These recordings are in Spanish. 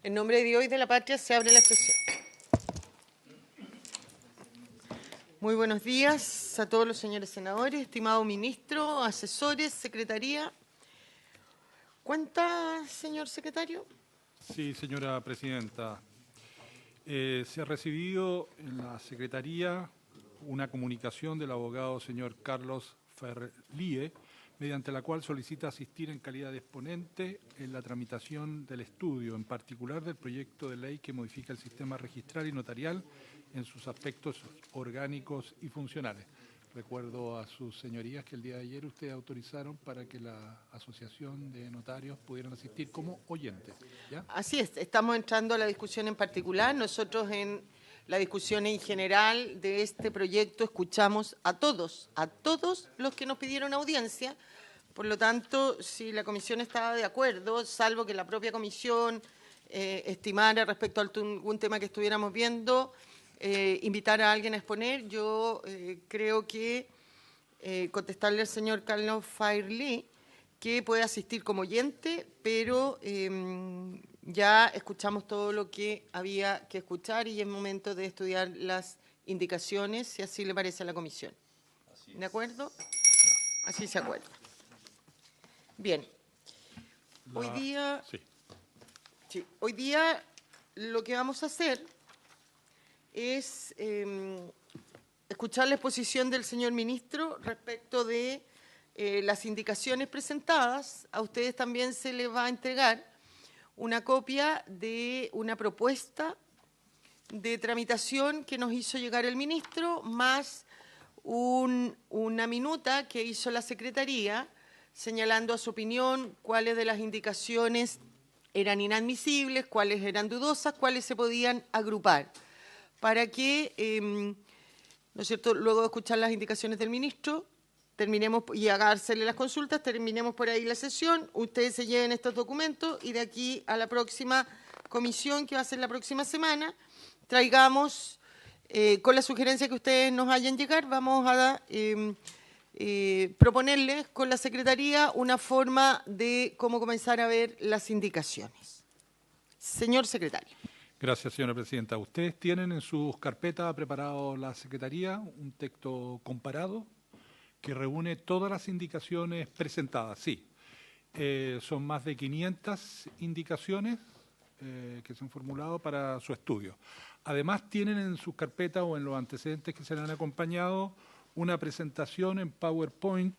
En nombre de Dios y de la patria se abre la sesión. Muy buenos días a todos los señores senadores, estimado ministro, asesores, secretaría. ¿Cuenta, señor secretario? Sí, señora presidenta. Se ha recibido en la Secretaría una comunicación del abogado señor Carlos Ferlie, mediante la cual solicita asistir en calidad de exponente en la tramitación del estudio, en particular del proyecto de ley que modifica el sistema registral y notarial en sus aspectos orgánicos y funcionales. Recuerdo a sus señorías que el día de ayer ustedes autorizaron para que la Asociación de Notarios pudieran asistir como oyentes, ¿ya? Así es, estamos entrando a la discusión en particular. Nosotros en la discusión en general de este proyecto escuchamos a todos los que nos pidieron audiencia. Por lo tanto, si la comisión estaba de acuerdo, salvo que la propia comisión estimara respecto a algún tema que estuviéramos viendo, invitar a alguien a exponer, yo creo que contestarle al señor Carlos Ferlie que puede asistir como oyente, pero ya escuchamos todo lo que había que escuchar y es momento de estudiar las indicaciones, si así le parece a la comisión. ¿De acuerdo? Así se acuerda. Bien. Hoy día lo que vamos a hacer es escuchar la exposición del señor ministro respecto de las indicaciones presentadas. A ustedes también se les va a entregar una copia de una propuesta de tramitación que nos hizo llegar el ministro, más una minuta que hizo la Secretaría señalando a su opinión cuáles de las indicaciones eran inadmisibles, cuáles eran dudosas, cuáles se podían agrupar, para que, ¿no es cierto?, luego de escuchar las indicaciones del ministro, terminemos y hacerle las consultas, terminemos por ahí la sesión, ustedes se lleven estos documentos y de aquí a la próxima comisión, que va a ser la próxima semana, traigamos, con la sugerencia que ustedes nos hayan llegar, vamos a proponerles con la Secretaría una forma de cómo comenzar a ver las indicaciones. Señor secretario. Gracias, señora presidenta. Ustedes tienen en sus carpetas preparado la Secretaría un texto comparado que reúne todas las indicaciones presentadas. Sí, son más de 500 indicaciones que se han formulado para su estudio. Además, tienen en sus carpetas o en los antecedentes que se le han acompañado una presentación en PowerPoint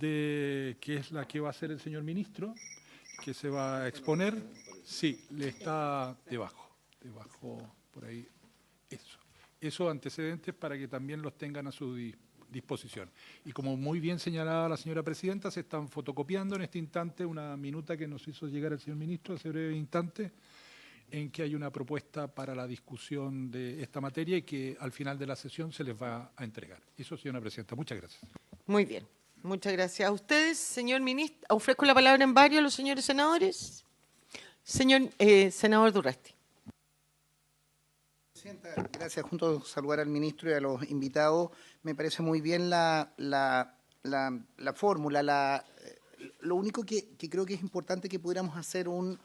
que es la que va a hacer el señor ministro, que se va a exponer. Sí, le está debajo por ahí, eso. Esos antecedentes para que también los tengan a su disposición. Y como muy bien señalaba la señora presidenta, se están fotocopiando en este instante una minuta que nos hizo llegar el señor ministro hace breve instante, en que hay una propuesta para la discusión de esta materia y que al final de la sesión se les va a entregar. Eso, señora presidenta. Muchas gracias. Muy bien. Muchas gracias a ustedes, señor ministro. Ofrezco la palabra en varios a los señores senadores. Señor senador Durresti. Presidenta, gracias. Junto a saludar al ministro y a los invitados, me parece muy bien la fórmula. Lo único que creo que es importante que pudiéramos hacer un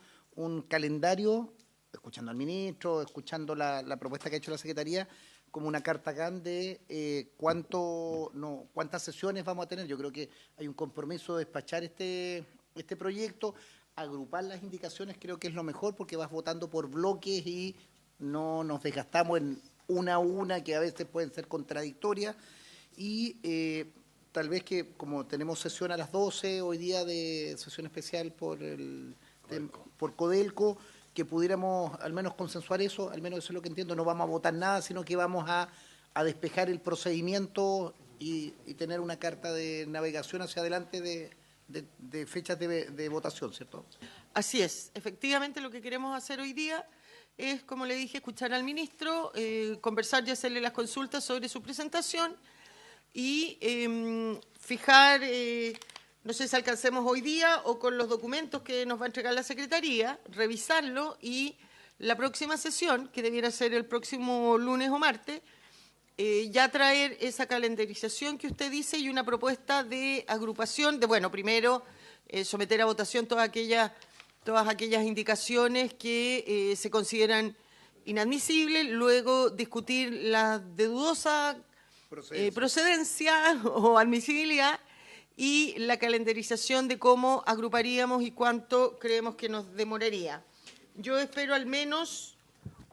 calendario, escuchando al ministro, escuchando la propuesta que ha hecho la Secretaría, como una carta GAN de cuántas sesiones vamos a tener. Yo creo que hay un compromiso de despachar este proyecto, agrupar las indicaciones, creo que es lo mejor porque vas votando por bloques y no nos desgastamos en una a una que a veces pueden ser contradictorias y tal vez que como tenemos sesión a las 12 hoy día de sesión especial por Codelco, que pudiéramos al menos consensuar eso, al menos eso es lo que entiendo, no vamos a votar nada, sino que vamos a despejar el procedimiento y tener una carta de navegación hacia adelante de fechas de votación, ¿cierto? Así es. Efectivamente, lo que queremos hacer hoy día es, como le dije, escuchar al ministro, conversar y hacerle las consultas sobre su presentación y fijar, no sé si alcancemos hoy día o con los documentos que nos va a entregar la Secretaría, revisarlo y la próxima sesión, que debiera ser el próximo lunes o martes, ya traer esa calendarización que usted dice y una propuesta de agrupación, primero someter a votación todas aquellas todas aquellas indicaciones que se consideran inadmisibles, luego discutir las de dudosa procedencia o admisibilidad y la calendarización de cómo agruparíamos y cuánto creemos que nos demoraría. Yo espero al menos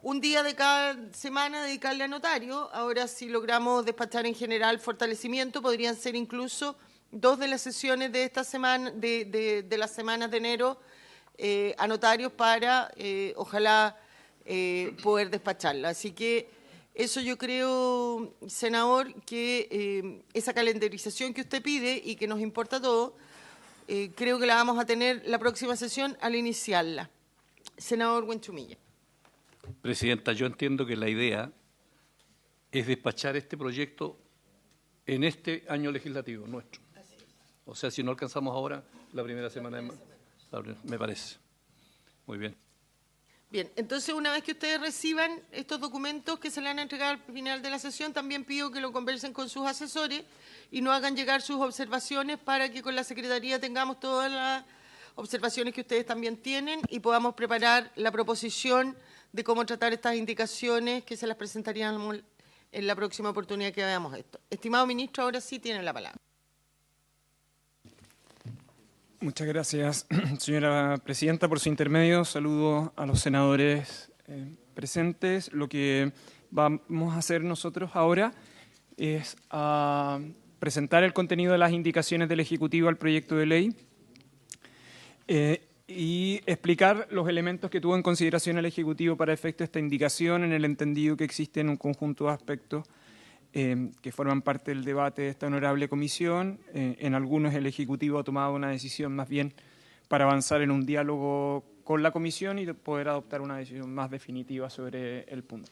un día de cada semana dedicarle a notario. Ahora, si logramos despachar en general fortalecimiento, podrían ser incluso 2 de las sesiones de esta semana, de las semanas de enero, a notarios para, ojalá, poder despacharla. Así que eso yo creo, senador, que esa calendarización que usted pide y que nos importa a todos, creo que la vamos a tener la próxima sesión al iniciarla. Senador Huenchumilla. Presidenta, yo entiendo que la idea es despachar este proyecto en este año legislativo nuestro. O sea, si no alcanzamos ahora, la primera semana de marzo, me parece. Muy bien. Bien, entonces una vez que ustedes reciban estos documentos que se le van a entregar al final de la sesión, también pido que lo conversen con sus asesores y nos hagan llegar sus observaciones para que con la Secretaría tengamos todas las observaciones que ustedes también tienen y podamos preparar la proposición de cómo tratar estas indicaciones que se las presentaríamos en la próxima oportunidad que veamos esto. Estimado ministro, ahora sí tiene la palabra. Muchas gracias, señora presidenta, por su intermedio. Saludo a los senadores presentes. Lo que vamos a hacer nosotros ahora es presentar el contenido de las indicaciones del Ejecutivo al proyecto de ley y explicar los elementos que tuvo en consideración el Ejecutivo para efecto de esta indicación, en el entendido que existen un conjunto de aspectos que forman parte del debate de esta honorable comisión. En algunos el Ejecutivo ha tomado una decisión más bien para avanzar en un diálogo con la comisión y poder adoptar una decisión más definitiva sobre el punto.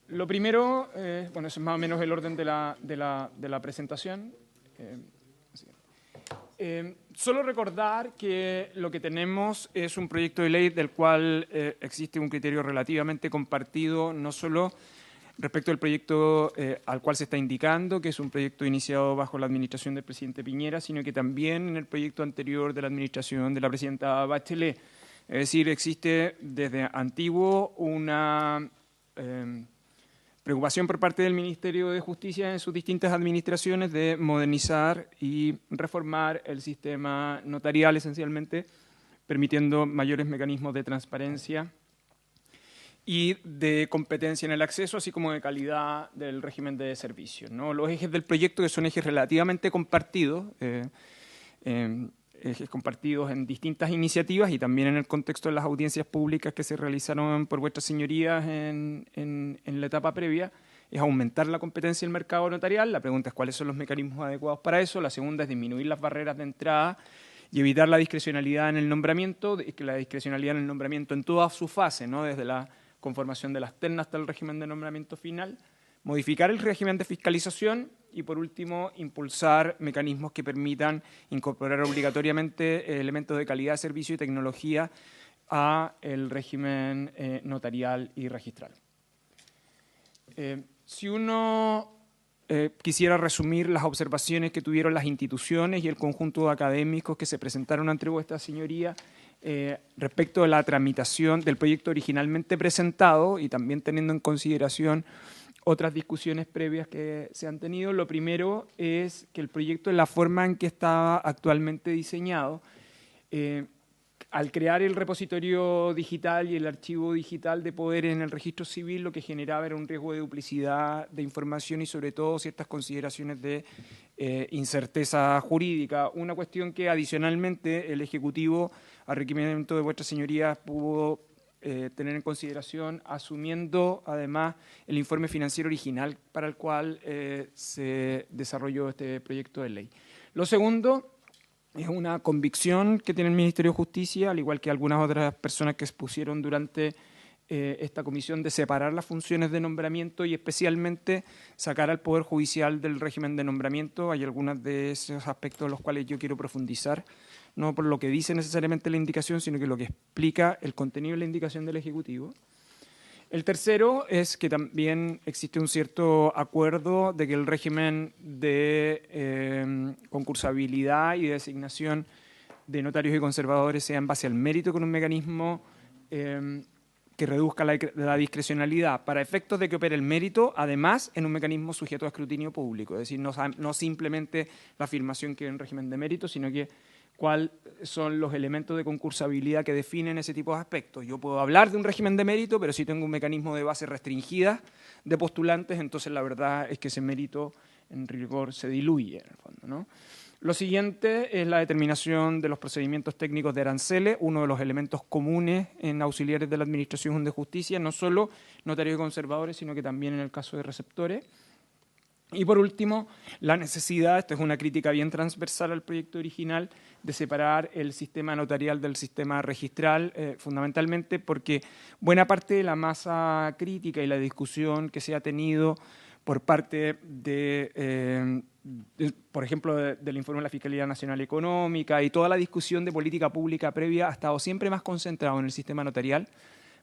Lo primero, bueno, eso es más o menos el orden de la presentación. Solo recordar que lo que tenemos es un proyecto de ley del cual existe un criterio relativamente compartido, no solo respecto al proyecto al cual se está indicando, que es un proyecto iniciado bajo la administración del presidente Piñera, sino que también en el proyecto anterior de la administración de la presidenta Bachelet. Es decir, existe desde antiguo una preocupación por parte del Ministerio de Justicia en sus distintas administraciones de modernizar y reformar el sistema notarial, esencialmente, permitiendo mayores mecanismos de transparencia y de competencia en el acceso, así como de calidad del régimen de servicios, ¿no? Los ejes del proyecto, que son ejes relativamente compartidos, ejes compartidos en distintas iniciativas y también en el contexto de las audiencias públicas que se realizaron por vuestras señorías en la etapa previa, es aumentar la competencia del mercado notarial. La pregunta es cuáles son los mecanismos adecuados para eso. La segunda es disminuir las barreras de entrada y evitar la discrecionalidad en el nombramiento, la discrecionalidad en el nombramiento en toda su fase, ¿no? Desde la conformación de las ternas hasta el régimen de nombramiento final, modificar el régimen de fiscalización y, por último, impulsar mecanismos que permitan incorporar obligatoriamente elementos de calidad de servicio y tecnología a el régimen notarial y registral. Si uno quisiera resumir las observaciones que tuvieron las instituciones y el conjunto de académicos que se presentaron ante vuestra señoría respecto de la tramitación del proyecto originalmente presentado y también teniendo en consideración otras discusiones previas que se han tenido, lo primero es que el proyecto, en la forma en que está actualmente diseñado, al crear el repositorio digital y el archivo digital de poderes en el registro civil, lo que generaba era un riesgo de duplicidad de información y sobre todo ciertas consideraciones de incerteza jurídica. Una cuestión que adicionalmente el Ejecutivo, a requerimiento de vuestras señorías, pudo tener en consideración, asumiendo además el informe financiero original para el cual se desarrolló este proyecto de ley. Lo segundo es una convicción que tiene el Ministerio de Justicia, al igual que algunas otras personas que expusieron durante esta comisión, de separar las funciones de nombramiento y especialmente sacar al Poder Judicial del régimen de nombramiento. Hay algunos de esos aspectos en los cuales yo quiero profundizar, no por lo que dice necesariamente la indicación, sino que lo que explica el contenido de la indicación del Ejecutivo. El tercero es que también existe un cierto acuerdo de que el régimen de concursabilidad y de designación de notarios y conservadores sea en base al mérito con un mecanismo que reduzca la discrecionalidad para efectos de que opere el mérito, además en un mecanismo sujeto a escrutinio público. Es decir, no simplemente la afirmación que hay en régimen de mérito, sino que cuáles son los elementos de concursabilidad que definen ese tipo de aspectos. Yo puedo hablar de un régimen de mérito, pero si tengo un mecanismo de base restringida de postulantes, entonces la verdad es que ese mérito en rigor se diluye en el fondo, ¿no? Lo siguiente es la determinación de los procedimientos técnicos de aranceles, uno de los elementos comunes en auxiliares de la Administración de Justicia, no solo notarios y conservadores, sino que también en el caso de receptores. Y por último, la necesidad, esto es una crítica bien transversal al proyecto original, de separar el sistema notarial del sistema registral, fundamentalmente porque buena parte de la masa crítica y la discusión que se ha tenido por parte por ejemplo, del informe de la Fiscalía Nacional Económica y toda la discusión de política pública previa ha estado siempre más concentrado en el sistema notarial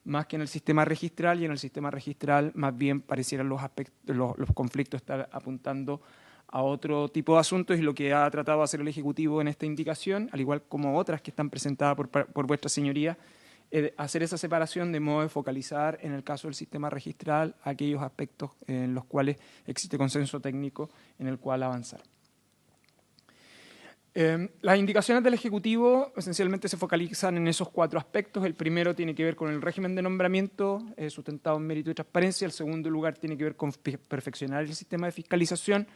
más que en el sistema registral, y en el sistema registral más bien parecieran los conflictos estar apuntando a otro tipo de asuntos, y lo que ha tratado de hacer el Ejecutivo en esta indicación, al igual como otras que están presentadas por vuestra señoría, hacer esa separación de modo de focalizar en el caso del sistema registral aquellos aspectos en los cuales existe consenso técnico en el cual avanzar. Las indicaciones del Ejecutivo esencialmente se focalizan en esos 4 aspectos. El primero tiene que ver con el régimen de nombramiento sustentado en mérito y transparencia. El segundo lugar tiene que ver con perfeccionar el sistema de fiscalización.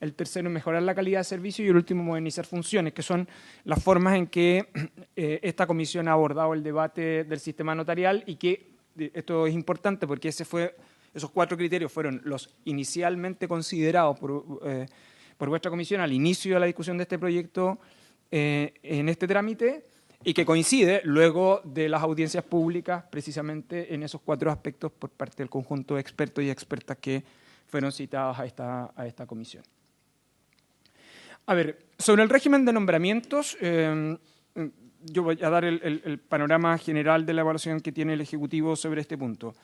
El tercero, mejorar la calidad de servicio. Y el último, modernizar funciones, que son las formas en que esta comisión ha abordado el debate del sistema notarial, y que esto es importante porque esos 4 criterios fueron los inicialmente considerados por vuestra comisión al inicio de la discusión de este proyecto en este trámite, y que coincide luego de las audiencias públicas precisamente en esos 4 aspectos por parte del conjunto de expertos y expertas que fueron citados a esta comisión. A ver, sobre el régimen de nombramientos, yo voy a dar el panorama general de la evaluación que tiene el Ejecutivo sobre este punto.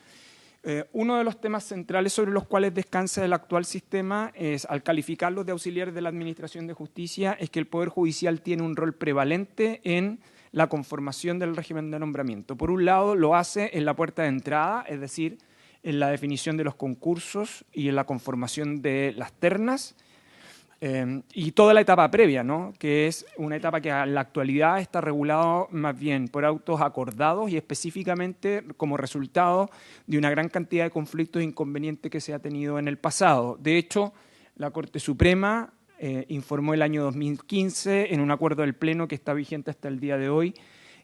Uno de los temas centrales sobre los cuales descansa el actual sistema es, al calificarlos de auxiliares de la Administración de Justicia, es que el Poder Judicial tiene un rol prevalente en la conformación del régimen de nombramiento. Por un lado, lo hace en la puerta de entrada, es decir, en la definición de los concursos y en la conformación de las ternas, y toda la etapa previa, ¿no?, que es una etapa que en la actualidad está regulada más bien por autos acordados y específicamente como resultado de una gran cantidad de conflictos e inconvenientes que se ha tenido en el pasado. De hecho, la Corte Suprema informó el año 2015 en un acuerdo del Pleno que está vigente hasta el día de hoy,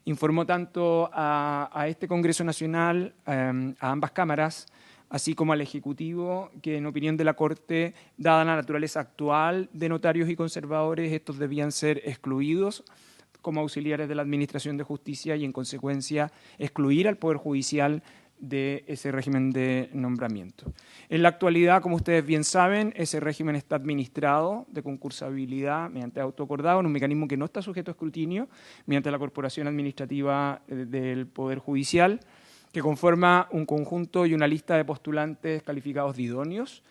informó tanto a este Congreso Nacional, a ambas cámaras, así como al Ejecutivo, que en opinión de la Corte, dada la naturaleza actual de notarios y conservadores, estos debían ser excluidos como auxiliares de la Administración de Justicia y, en consecuencia, excluir al Poder Judicial de ese régimen de nombramiento. En la actualidad, como ustedes bien saben, ese régimen está administrado de concursabilidad mediante auto acordado en un mecanismo que no está sujeto a escrutinio, mediante la Corporación Administrativa del Poder Judicial, que conforma un conjunto y una lista de postulantes calificados de idóneos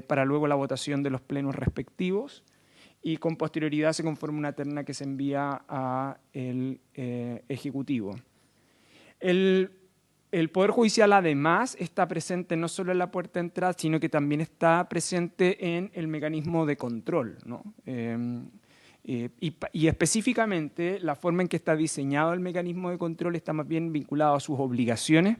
para luego la votación de los plenos respectivos, y con posterioridad se conforma una terna que se envía al Ejecutivo. El Poder Judicial, además, está presente no solo en la puerta de entrada, sino que también está presente en el mecanismo de control, ¿no? Y específicamente la forma en que está diseñado el mecanismo de control está más bien vinculado a sus obligaciones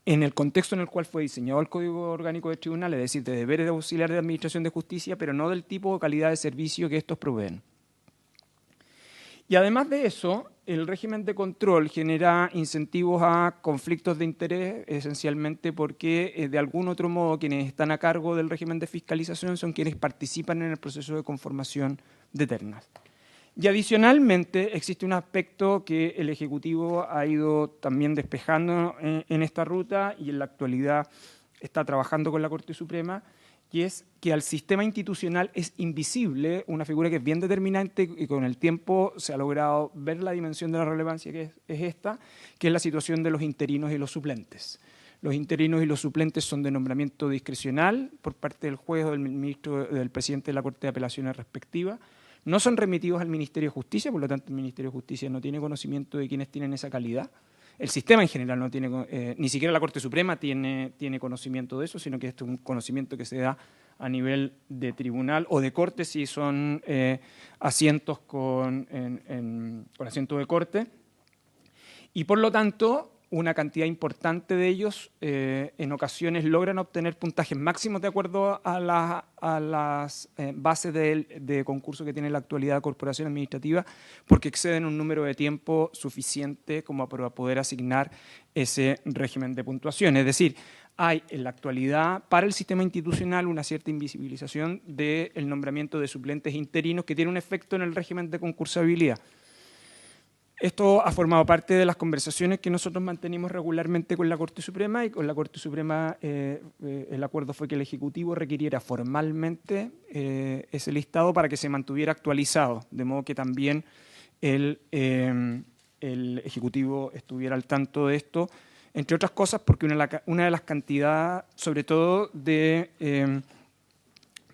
en el contexto en el cual fue diseñado el Código Orgánico de Tribunal, es decir, de deberes de auxiliar de Administración de Justicia, pero no del tipo o calidad de servicio que estos proveen. Y además de eso, el régimen de control genera incentivos a conflictos de interés, esencialmente porque de algún otro modo quienes están a cargo del régimen de fiscalización son quienes participan en el proceso de conformación de ternas. Y adicionalmente existe un aspecto que el Ejecutivo ha ido también despejando en esta ruta y en la actualidad está trabajando con la Corte Suprema, y es que al sistema institucional es invisible una figura que es bien determinante y con el tiempo se ha logrado ver la dimensión de la relevancia que es esta, que es la situación de los interinos y los suplentes. Los interinos y los suplentes son de nombramiento discrecional por parte del juez o del ministro, del presidente de la Corte de Apelaciones respectiva. no son remitidos al Ministerio de Justicia, por lo tanto el Ministerio de Justicia no tiene conocimiento de quienes tienen esa calidad. El sistema en general no tiene, ni siquiera la Corte Suprema tiene conocimiento de eso, sino que esto es un conocimiento que se da a nivel de tribunal o de corte si son asientos con asiento de corte. Y por lo tanto, una cantidad importante de ellos en ocasiones logran obtener puntajes máximos de acuerdo a las bases de concurso que tiene en la actualidad la Corporación Administrativa, porque exceden un número de tiempo suficiente como para poder asignar ese régimen de puntuación. Es decir, hay en la actualidad para el sistema institucional una cierta invisibilización del nombramiento de suplentes interinos que tiene un efecto en el régimen de concursabilidad. Esto ha formado parte de las conversaciones que nosotros mantenimos regularmente con la Corte Suprema, y con la Corte Suprema el acuerdo fue que el Ejecutivo requiriera formalmente ese listado para que se mantuviera actualizado, de modo que también el Ejecutivo estuviera al tanto de esto, entre otras cosas porque una de las cantidades, sobre todo de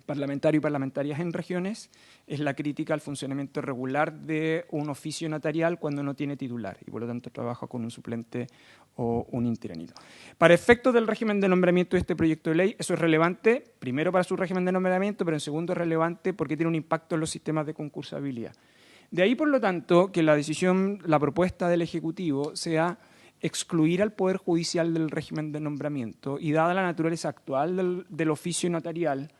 parlamentarios y parlamentarias en regiones, es la crítica al funcionamiento regular de un oficio notarial cuando no tiene titular y por lo tanto trabaja con un suplente o un interinito. Para efectos del régimen de nombramiento de este proyecto de ley, eso es relevante, primero para su régimen de nombramiento, pero en segundo es relevante porque tiene un impacto en los sistemas de concursabilidad. De ahí, por lo tanto, que la propuesta del Ejecutivo sea excluir al Poder Judicial del régimen de nombramiento y dada la naturaleza actual del oficio notarial,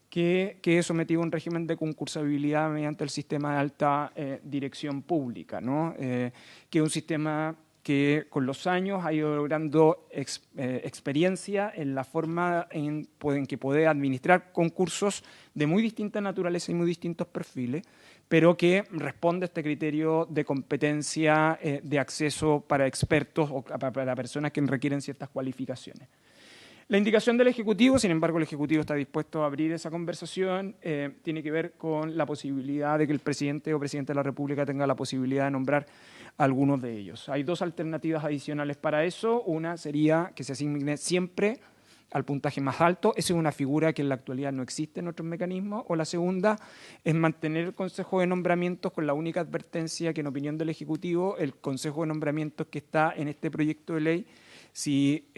que es sometido a un régimen de concursabilidad mediante el sistema de alta dirección pública, ¿no? Que es un sistema que con los años ha ido logrando experiencia en la forma en que puede administrar concursos de muy distinta naturaleza y muy distintos perfiles, pero que responde a este criterio de competencia de acceso para expertos o para personas que requieren ciertas cualificaciones. La indicación del Ejecutivo, sin embargo, el Ejecutivo está dispuesto a abrir esa conversación, tiene que ver con la posibilidad de que el presidente o presidente de la República tenga la posibilidad de nombrar a algunos de ellos. Hay dos alternativas adicionales para eso. Una sería que se asigne siempre al puntaje más alto. Esa es una figura que en la actualidad no existe en otros mecanismos. O la segunda es mantener el Consejo de Nombramientos con la única advertencia que, en opinión del Ejecutivo, el Consejo de Nombramientos que está en este proyecto de ley, si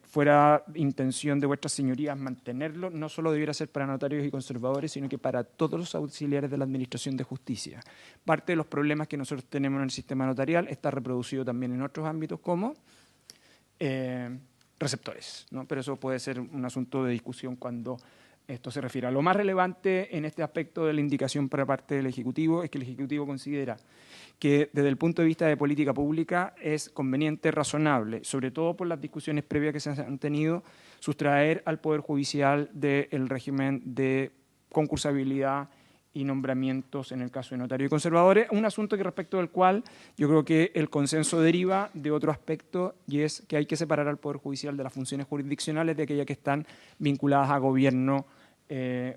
fuera intención de vuestras señorías mantenerlo, no solo debiera ser para notarios y conservadores, sino que para todos los auxiliares de la Administración de Justicia. Parte de los problemas que nosotros tenemos en el sistema notarial está reproducido también en otros ámbitos como receptores, ¿no? Pero eso puede ser un asunto de discusión cuando esto se refiere. A lo más relevante en este aspecto de la indicación por parte del Ejecutivo es que el Ejecutivo considera que desde el punto de vista de política pública es conveniente, razonable, sobre todo por las discusiones previas que se han tenido, sustraer al Poder Judicial del régimen de concursabilidad y nombramientos en el caso de notarios y conservadores, un asunto que respecto del cual yo creo que el consenso deriva de otro aspecto, y es que hay que separar al Poder Judicial de las funciones jurisdiccionales de aquellas que están vinculadas a gobierno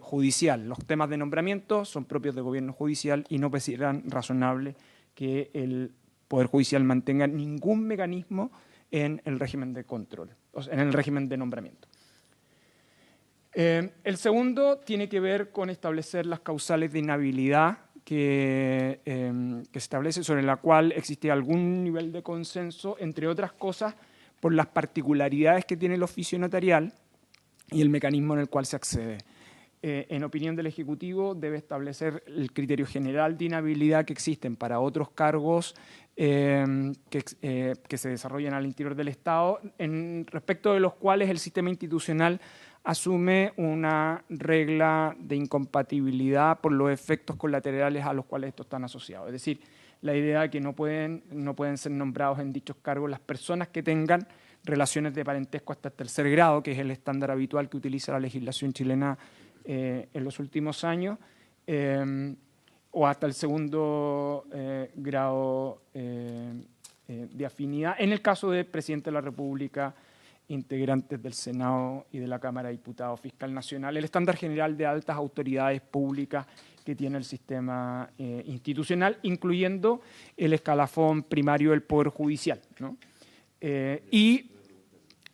judicial. Los temas de nombramiento son propios del gobierno judicial y no parecerán razonable que el Poder Judicial mantenga ningún mecanismo en el régimen de control, o sea, en el régimen de nombramiento. El segundo tiene que ver con establecer las causales de inhabilidad que se establece, sobre la cual existe algún nivel de consenso, entre otras cosas, por las particularidades que tiene el oficio notarial y el mecanismo en el cual se accede. En opinión del Ejecutivo, debe establecer el criterio general de inhabilidad que existen para otros cargos que se desarrollan al interior del Estado, respecto de los cuales el sistema institucional asume una regla de incompatibilidad por los efectos colaterales a los cuales estos están asociados. Es decir, la idea de que no pueden ser nombrados en dichos cargos las personas que tengan relaciones de parentesco hasta el tercer grado, que es el estándar habitual que utiliza la legislación chilena en los últimos años, o hasta el segundo grado de afinidad, en el caso del presidente de la República, integrantes del Senado y de la Cámara de Diputados, fiscal nacional, el estándar general de altas autoridades públicas que tiene el sistema institucional, incluyendo el escalafón primario del Poder Judicial, ¿no? Y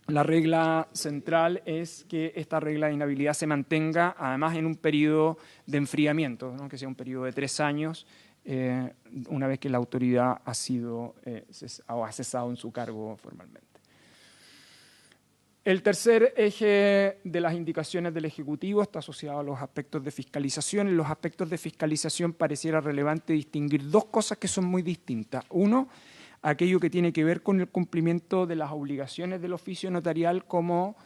la regla central es que esta regla de inhabilidad se mantenga, además, en un periodo de enfriamiento, ¿no? Que sea un periodo de 3 años, una vez que la autoridad ha sido o ha cesado en su cargo formalmente. El tercer eje de las indicaciones del Ejecutivo está asociado a los aspectos de fiscalización. En los aspectos de fiscalización pareciera relevante distinguir dos cosas que son muy distintas. Uno, aquello que tiene que ver con el cumplimiento de las obligaciones del oficio notarial, como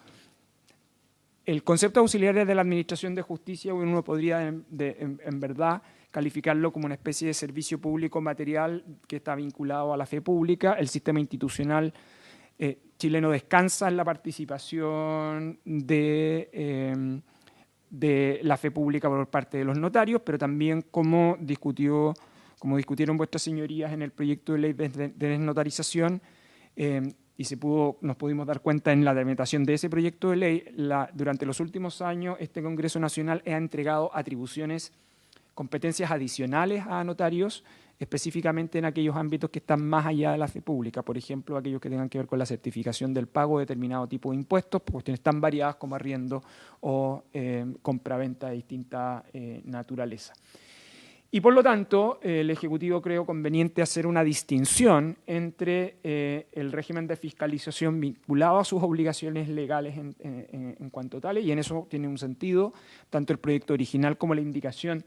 el concepto de auxiliares de la Administración de Justicia, uno podría en verdad calificarlo como una especie de servicio público material que está vinculado a la fe pública. El sistema institucional chileno descansa en la participación de la fe pública por parte de los notarios, pero también como discutieron vuestras señorías en el proyecto de ley de desnotarización, y nos pudimos dar cuenta en la tramitación de ese proyecto de ley, durante los últimos años este Congreso Nacional ha entregado competencias adicionales a notarios, específicamente en aquellos ámbitos que están más allá de la fe pública, por ejemplo, aquellos que tengan que ver con la certificación del pago de determinado tipo de impuestos, por cuestiones tan variadas como arriendo o compraventa de distinta naturaleza. Y por lo tanto, el Ejecutivo creo conveniente hacer una distinción entre el régimen de fiscalización vinculado a sus obligaciones legales en cuanto tales, y en eso tiene un sentido tanto el proyecto original como la indicación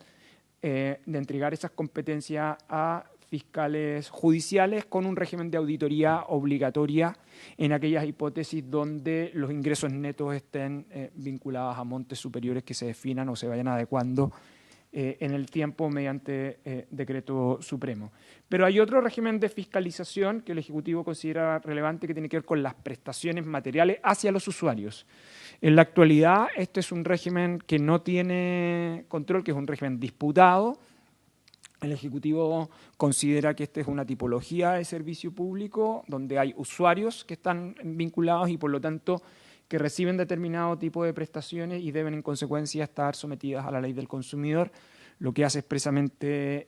de entregar esas competencias a fiscales judiciales con un régimen de auditoría obligatoria en aquellas hipótesis donde los ingresos netos estén vinculados a montes superiores que se definan o se vayan adecuando en el tiempo mediante decreto supremo. Pero hay otro régimen de fiscalización que el Ejecutivo considera relevante, que tiene que ver con las prestaciones materiales hacia los usuarios. En la actualidad, este es un régimen que no tiene control, que es un régimen disputado. El Ejecutivo considera que esta es una tipología de servicio público donde hay usuarios que están vinculados y, por lo tanto, que reciben determinado tipo de prestaciones y deben, en consecuencia, estar sometidas a la ley del consumidor. Lo que hace expresamente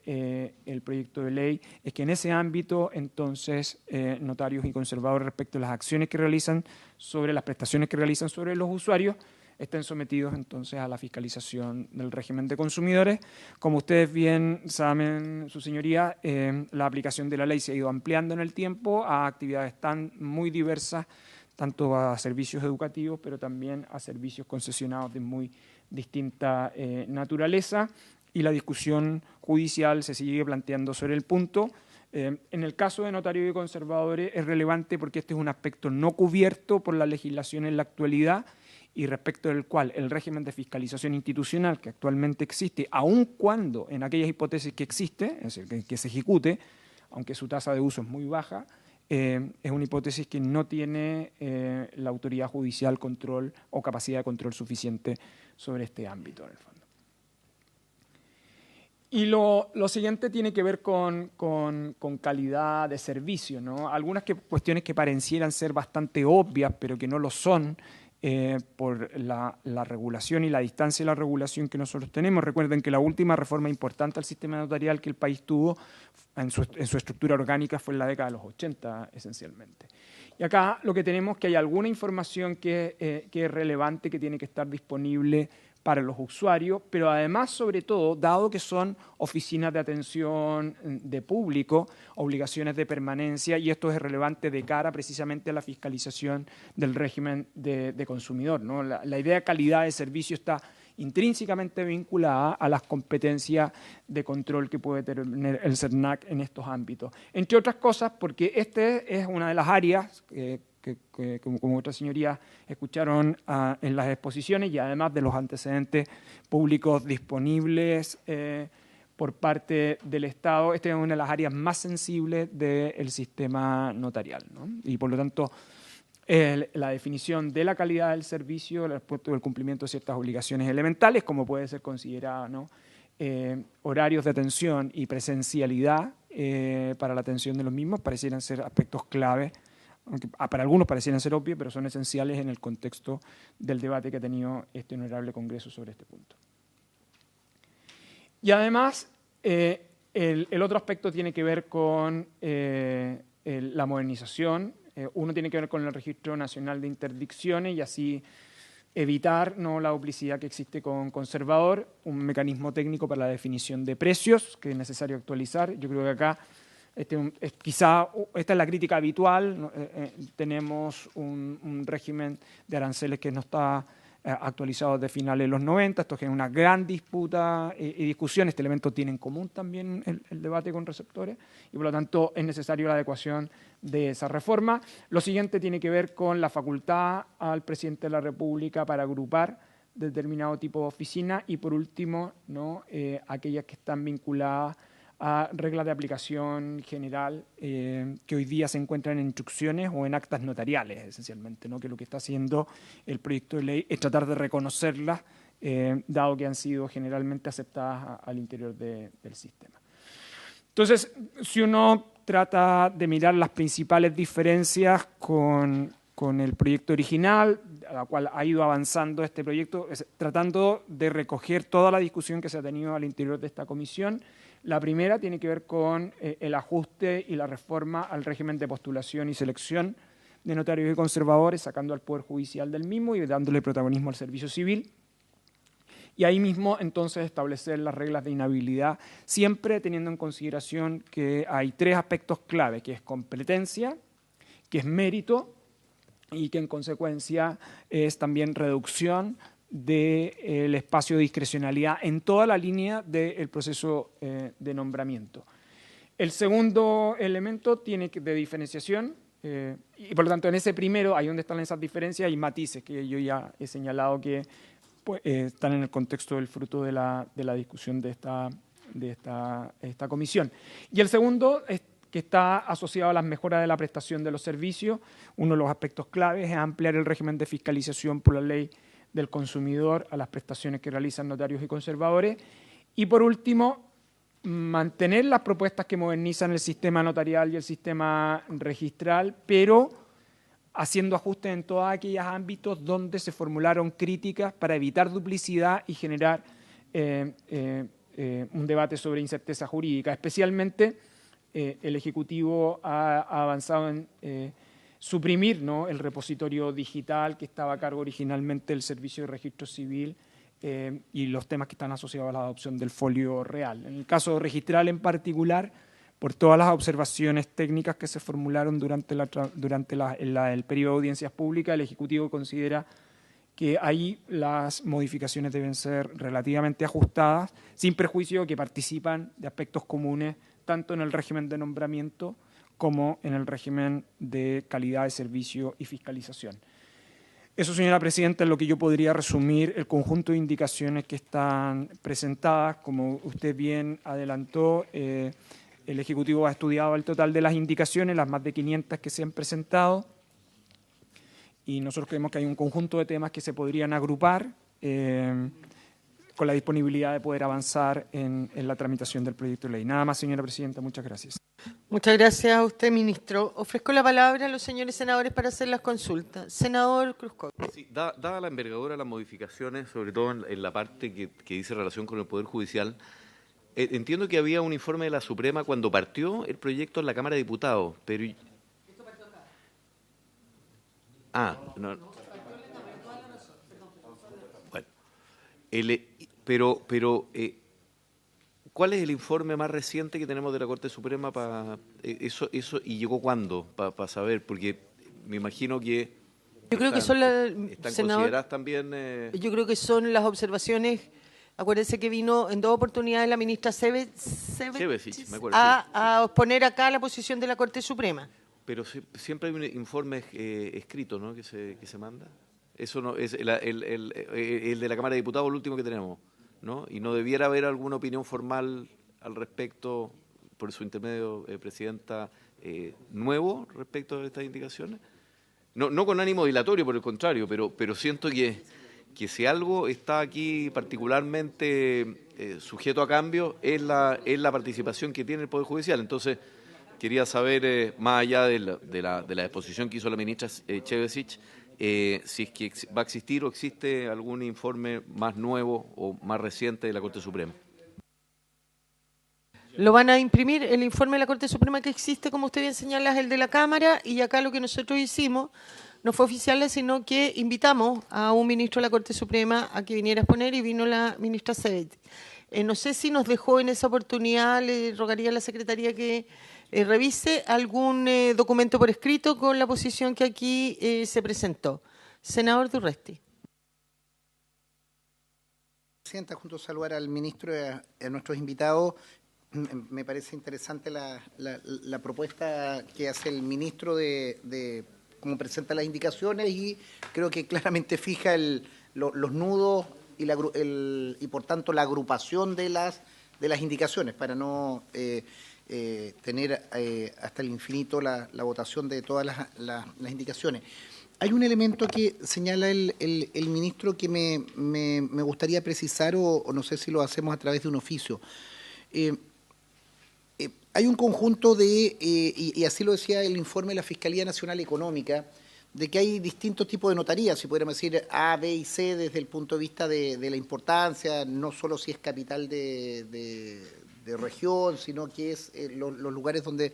el proyecto de ley es que en ese ámbito, entonces, notarios y conservadores, respecto a las acciones que realizan sobre las prestaciones que realizan sobre los usuarios, estén sometidos entonces a la fiscalización del régimen de consumidores. Como ustedes bien saben, su señoría, la aplicación de la ley se ha ido ampliando en el tiempo a actividades tan muy diversas, tanto a servicios educativos, pero también a servicios concesionados de muy distinta naturaleza, y la discusión judicial se sigue planteando sobre el punto. En el caso de notarios y conservadores es relevante porque este es un aspecto no cubierto por la legislación en la actualidad y respecto del cual el régimen de fiscalización institucional que actualmente existe, aun cuando en aquellas hipótesis que existe, es decir, que se ejecute, aunque su tasa de uso es muy baja, es una hipótesis que no tiene la autoridad judicial control o capacidad de control suficiente sobre este ámbito, en el fondo. Y lo siguiente tiene que ver con calidad de servicio, ¿no? Algunas cuestiones que parecieran ser bastante obvias, pero que no lo son por la regulación y la distancia de la regulación que nosotros tenemos. Recuerden que la última reforma importante al sistema notarial que el país tuvo en su estructura orgánica fue en la década de los 80, esencialmente. Y acá lo que tenemos es que hay alguna información que es relevante, que tiene que estar disponible para los usuarios, pero además, sobre todo, dado que son oficinas de atención de público, obligaciones de permanencia, y esto es relevante de cara precisamente a la fiscalización del régimen de consumidor, ¿no? La idea de calidad de servicio está intrínsecamente vinculada a las competencias de control que puede tener el CERNAC en estos ámbitos. Entre otras cosas, porque este es una de las áreas que como otras señorías escucharon en las exposiciones, y además de los antecedentes públicos disponibles por parte del Estado, esta es una de las áreas más sensibles del sistema notarial, ¿no? Y por lo tanto, la definición de la calidad del servicio, el aspecto del cumplimiento de ciertas obligaciones elementales, como puede ser considerada, ¿no? Horarios de atención y presencialidad para la atención de los mismos, parecieran ser aspectos clave, aunque para algunos parecieran ser obvios, pero son esenciales en el contexto del debate que ha tenido este honorable Congreso sobre este punto. Y además, el otro aspecto tiene que ver con la modernización Uno tiene que ver con el Registro Nacional de Interdicciones y así evitar, ¿no?, la duplicidad que existe con conservador, un mecanismo técnico para la definición de precios que es necesario actualizar. Yo creo que acá quizá esta es la crítica habitual, ¿no? Tenemos un régimen de aranceles que no está actualizado de finales de los 90, esto es una gran disputa y discusión. Este elemento tiene en común también el debate con receptores y por lo tanto es necesario la adecuación de esa reforma. Lo siguiente tiene que ver con la facultad al presidente de la República para agrupar determinado tipo de oficina y por último, ¿no?, aquellas que están vinculadas a reglas de aplicación general que hoy día se encuentran en instrucciones o en actas notariales, esencialmente, ¿no?, que lo que está haciendo el proyecto de ley es tratar de reconocerlas, dado que han sido generalmente aceptadas al interior del sistema. Entonces, si uno trata de mirar las principales diferencias con el proyecto original, a la cual ha ido avanzando este proyecto, tratando de recoger toda la discusión que se ha tenido al interior de esta comisión. La primera tiene que ver con el ajuste y la reforma al régimen de postulación y selección de notarios y conservadores, sacando al Poder Judicial del mismo y dándole protagonismo al servicio civil. Y ahí mismo, entonces, establecer las reglas de inhabilidad, siempre teniendo en consideración que hay tres aspectos clave, que es competencia, que es mérito y que, en consecuencia, es también reducción del espacio de discrecionalidad en toda la línea del proceso de nombramiento. El segundo elemento tiene de diferenciación, y por lo tanto en ese primero, ahí donde están esas diferencias, hay matices que yo ya he señalado que pues, están en el contexto del fruto de la discusión de esta comisión. Y el segundo es que está asociado a las mejoras de la prestación de los servicios. Uno de los aspectos claves es ampliar el régimen de fiscalización por la ley del consumidor a las prestaciones que realizan notarios y conservadores. Y por último, mantener las propuestas que modernizan el sistema notarial y el sistema registral, pero haciendo ajustes en todos aquellos ámbitos donde se formularon críticas para evitar duplicidad y generar un debate sobre incerteza jurídica. Especialmente, el Ejecutivo ha avanzado en suprimir, ¿no?, el repositorio digital que estaba a cargo originalmente del Servicio de Registro Civil y los temas que están asociados a la adopción del folio real. En el caso registral en particular, por todas las observaciones técnicas que se formularon durante el periodo de audiencias públicas, el Ejecutivo considera que ahí las modificaciones deben ser relativamente ajustadas, sin perjuicio que participan de aspectos comunes tanto en el régimen de nombramiento como en el régimen de calidad de servicio y fiscalización. Eso, señora presidenta, es lo que yo podría resumir el conjunto de indicaciones que están presentadas. Como usted bien adelantó, el Ejecutivo ha estudiado el total de las indicaciones, las más de 500 que se han presentado, y nosotros creemos que hay un conjunto de temas que se podrían agrupar con la disponibilidad de poder avanzar en la tramitación del proyecto de ley. Nada más, señora presidenta. Muchas gracias. Muchas gracias a usted, ministro. Ofrezco la palabra a los señores senadores para hacer las consultas. Senador Cruzcoque. Sí, dada la envergadura de las modificaciones, sobre todo en la parte que dice relación con el Poder Judicial, entiendo que había un informe de la Suprema cuando partió el proyecto en la Cámara de Diputados, pero... ¿Esto partió acá? Ah, no. Bueno, ¿cuál es el informe más reciente que tenemos de la Corte Suprema para eso y llegó cuándo para saber? Porque me imagino que yo creo que son están consideradas también. Yo creo que son las observaciones. Acuérdense que vino en 2 oportunidades la ministra Cebesich, me acuerdo, a exponer acá la posición de la Corte Suprema. Pero siempre hay un informe escrito, ¿no?, que se manda. Eso no es el de la Cámara de Diputados, el último que tenemos, ¿no? Y no debiera haber alguna opinión formal al respecto, por su intermedio, presidenta, nuevo respecto de estas indicaciones. No con ánimo dilatorio, por el contrario, pero siento que si algo está aquí particularmente sujeto a cambio es la participación que tiene el Poder Judicial. Entonces, quería saber, más allá de la exposición que hizo la ministra Cebesich, si es que va a existir o existe algún informe más nuevo o más reciente de la Corte Suprema. Lo van a imprimir, el informe de la Corte Suprema que existe, como usted bien señala, es el de la Cámara, y acá lo que nosotros hicimos no fue oficial, sino que invitamos a un ministro de la Corte Suprema a que viniera a exponer, y vino la ministra Sebet. No sé si nos dejó en esa oportunidad, le rogaría a la Secretaría que revise algún documento por escrito con la posición que aquí se presentó. Senador Durresti. Presidenta, junto a saludar al ministro y a nuestros invitados, me parece interesante la propuesta que hace el ministro de cómo presenta las indicaciones, y creo que claramente fija los nudos y por tanto la agrupación de las indicaciones para no tener hasta el infinito la votación de todas las indicaciones. Hay un elemento que señala el ministro que me gustaría precisar, o no sé si lo hacemos a través de un oficio. Hay un conjunto y así lo decía el informe de la Fiscalía Nacional Económica, de que hay distintos tipos de notarías, si pudiéramos decir A, B y C, desde el punto de vista de la importancia, no solo si es capital de región, sino que es los lugares donde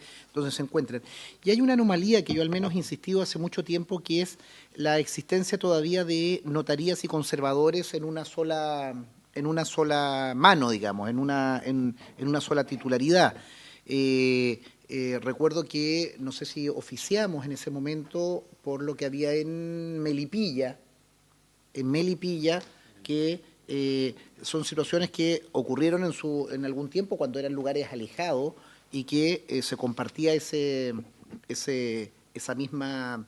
se encuentran. Y hay una anomalía que yo al menos he insistido hace mucho tiempo, que es la existencia todavía de notarías y conservadores en una sola mano, digamos, en una sola titularidad. Recuerdo que, no sé si oficiamos en ese momento por lo que había en Melipilla, que son situaciones que ocurrieron en algún tiempo cuando eran lugares alejados, y que se compartía esa misma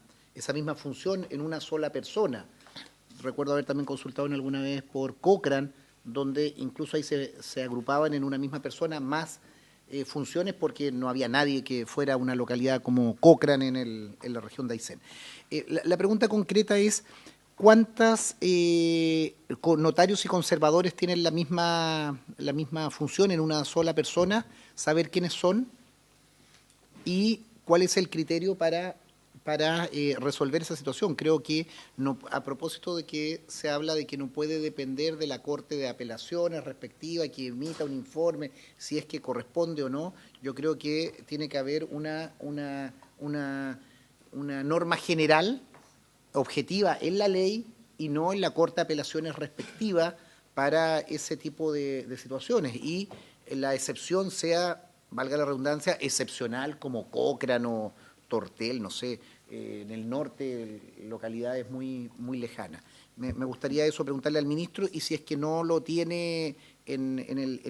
función en una sola persona. Recuerdo haber también consultado en alguna vez por Cochrane, donde incluso ahí se agrupaban en una misma persona más funciones, porque no había nadie que fuera una localidad como Cochrane en la región de Aysén. La pregunta concreta es: ¿cuántos notarios y conservadores tienen la misma función en una sola persona? Saber quiénes son y cuál es el criterio para resolver esa situación. Creo que, no, a propósito de que se habla de que no puede depender de la Corte de Apelaciones respectiva que emita un informe si es que corresponde o no, yo creo que tiene que haber una norma general, objetiva en la ley y no en la Corte de Apelaciones respectiva para ese tipo de situaciones, y la excepción sea, valga la redundancia, excepcional, como Cochrane o Tortel, no sé, en el norte, localidades muy lejanas. Me gustaría eso preguntarle al ministro, y si es que no lo tiene en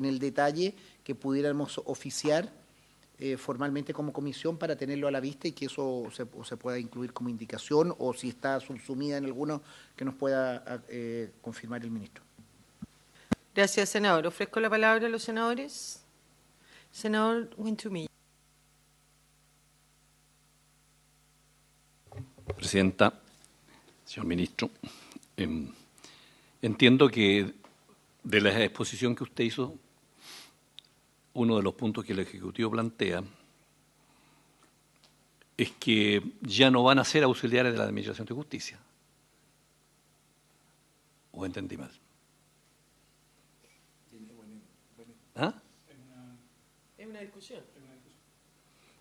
el detalle, que pudiéramos oficiar formalmente como comisión para tenerlo a la vista, y que eso se pueda incluir como indicación, o si está subsumida en alguno, que nos pueda confirmar el ministro. Gracias, senador. Ofrezco la palabra a los senadores. Senador Huinchumilla. Presidenta, señor ministro, entiendo que de la exposición que usted hizo, uno de los puntos que el Ejecutivo plantea es que ya no van a ser auxiliares de la Administración de Justicia. ¿O entendí mal? ¿Ah? Es una discusión.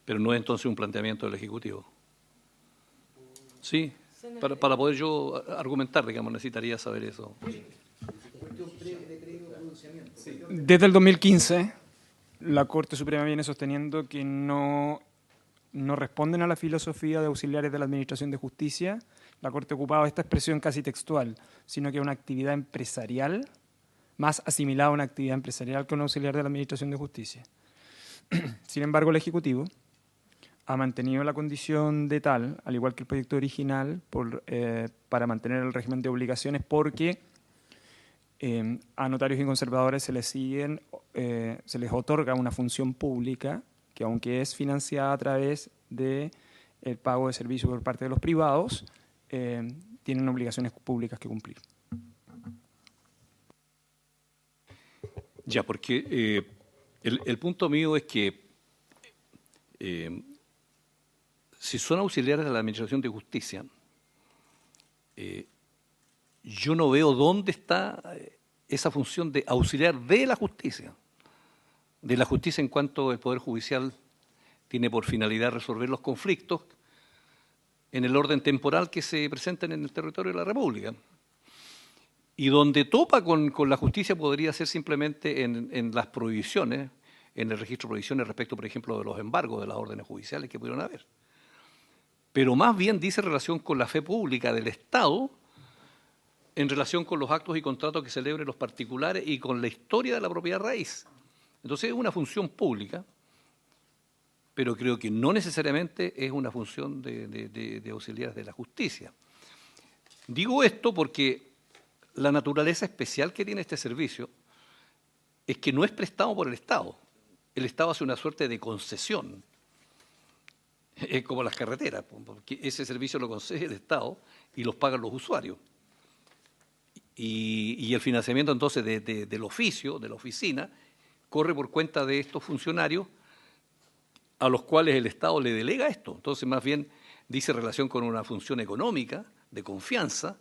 Pero no es entonces un planteamiento del Ejecutivo. Sí, para poder yo argumentar, digamos, necesitaría saber eso. Desde el 2015, la Corte Suprema viene sosteniendo que no responden a la filosofía de auxiliares de la Administración de Justicia. La Corte ocupaba esta expresión casi textual, sino que una actividad empresarial, más asimilada a una actividad empresarial que un auxiliar de la Administración de Justicia. Sin embargo, el Ejecutivo ha mantenido la condición de tal, al igual que el proyecto original, para mantener el régimen de obligaciones, porque a notarios y conservadores se les otorga una función pública que, aunque es financiada a través del pago de servicios por parte de los privados, tienen obligaciones públicas que cumplir. Ya, porque el punto mío es que si son auxiliares de la Administración de Justicia, yo no veo dónde está esa función de auxiliar de la justicia. de la justicia en cuanto el Poder Judicial tiene por finalidad resolver los conflictos en el orden temporal que se presentan en el territorio de la República. Y donde topa con la justicia podría ser simplemente en las prohibiciones, en el registro de prohibiciones respecto, por ejemplo, de los embargos de las órdenes judiciales que pudieron haber. Pero más bien dice relación con la fe pública del Estado en relación con los actos y contratos que celebren los particulares y con la historia de la propiedad raíz. Entonces es una función pública, pero creo que no necesariamente es una función de auxiliares de la justicia. Digo esto porque la naturaleza especial que tiene este servicio es que no es prestado por el Estado. El Estado hace una suerte de concesión. Es como las carreteras, porque ese servicio lo concede el Estado y los pagan los usuarios. Y el financiamiento entonces del oficio, de la oficina, corre por cuenta de estos funcionarios a los cuales el Estado le delega esto. Entonces, más bien, dice relación con una función económica, de confianza,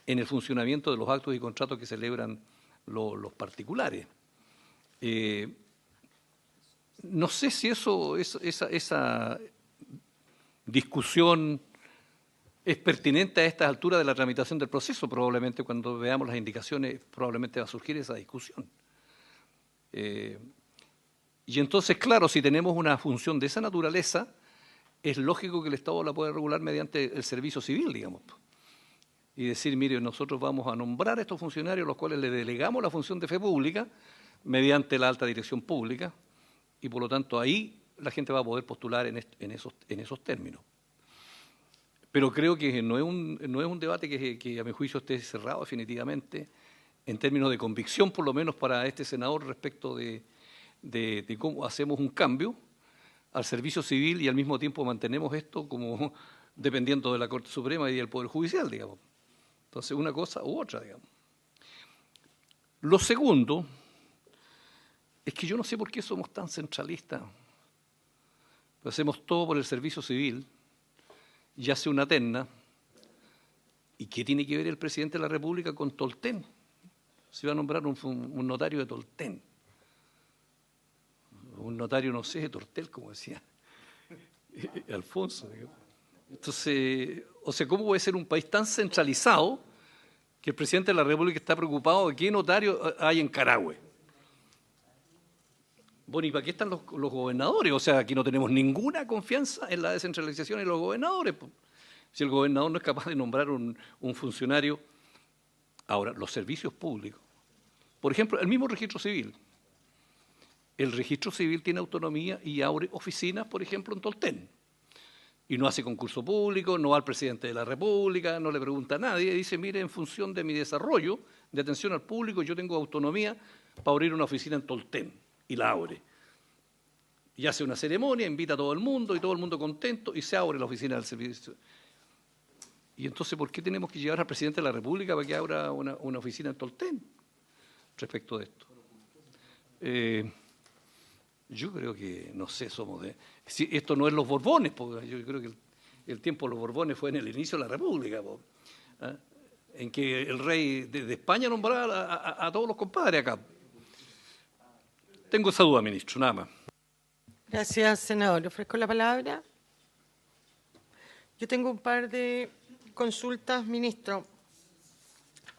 en el funcionamiento de los actos y contratos que celebran los particulares. No sé si esa discusión es pertinente a estas alturas de la tramitación del proceso. Probablemente cuando veamos las indicaciones, probablemente va a surgir esa discusión. Y entonces, claro, si tenemos una función de esa naturaleza, es lógico que el Estado la pueda regular mediante el servicio civil, digamos. Y decir, mire, nosotros vamos a nombrar a estos funcionarios a los cuales le delegamos la función de fe pública mediante la alta dirección pública, y por lo tanto ahí la gente va a poder postular en esos términos. Pero creo que no es un debate que a mi juicio esté cerrado definitivamente, en términos de convicción, por lo menos para este senador, respecto de cómo hacemos un cambio al servicio civil y al mismo tiempo mantenemos esto como dependiendo de la Corte Suprema y del Poder Judicial, digamos. Entonces, una cosa u otra, digamos. Lo segundo es que yo no sé por qué somos tan centralistas. Hacemos todo por el servicio civil y hace una terna. ¿Y qué tiene que ver el presidente de la República con Tolten? Se va a nombrar un notario de Tolten. Un notario, no sé, de Tortel, como decía Alfonso, digamos. Entonces, o sea, ¿cómo puede ser un país tan centralizado que el presidente de la República está preocupado de qué notario hay en Carahue? Bueno, ¿y para qué están los gobernadores? O sea, aquí no tenemos ninguna confianza en la descentralización de los gobernadores. Si el gobernador no es capaz de nombrar un funcionario. Ahora, los servicios públicos. Por ejemplo, el mismo registro civil. El registro civil tiene autonomía y abre oficinas, por ejemplo, en Tolten. Y no hace concurso público, no va al presidente de la República, no le pregunta a nadie, dice, mire, en función de mi desarrollo, de atención al público, yo tengo autonomía para abrir una oficina en Tolten, y la abre. Y hace una ceremonia, invita a todo el mundo, y todo el mundo contento, y se abre la oficina del servicio. Y entonces, ¿por qué tenemos que llevar al presidente de la República para que abra una oficina en Tolten respecto de esto? Yo creo que, no sé, somos de... Si esto no es los Borbones, porque yo creo que el tiempo de los Borbones fue en el inicio de la República, ¿eh? En que el rey de España nombraba a todos los compadres acá. Tengo esa duda, ministro, nada más. Gracias, senador. Le ofrezco la palabra. Yo tengo un par de consultas, ministro.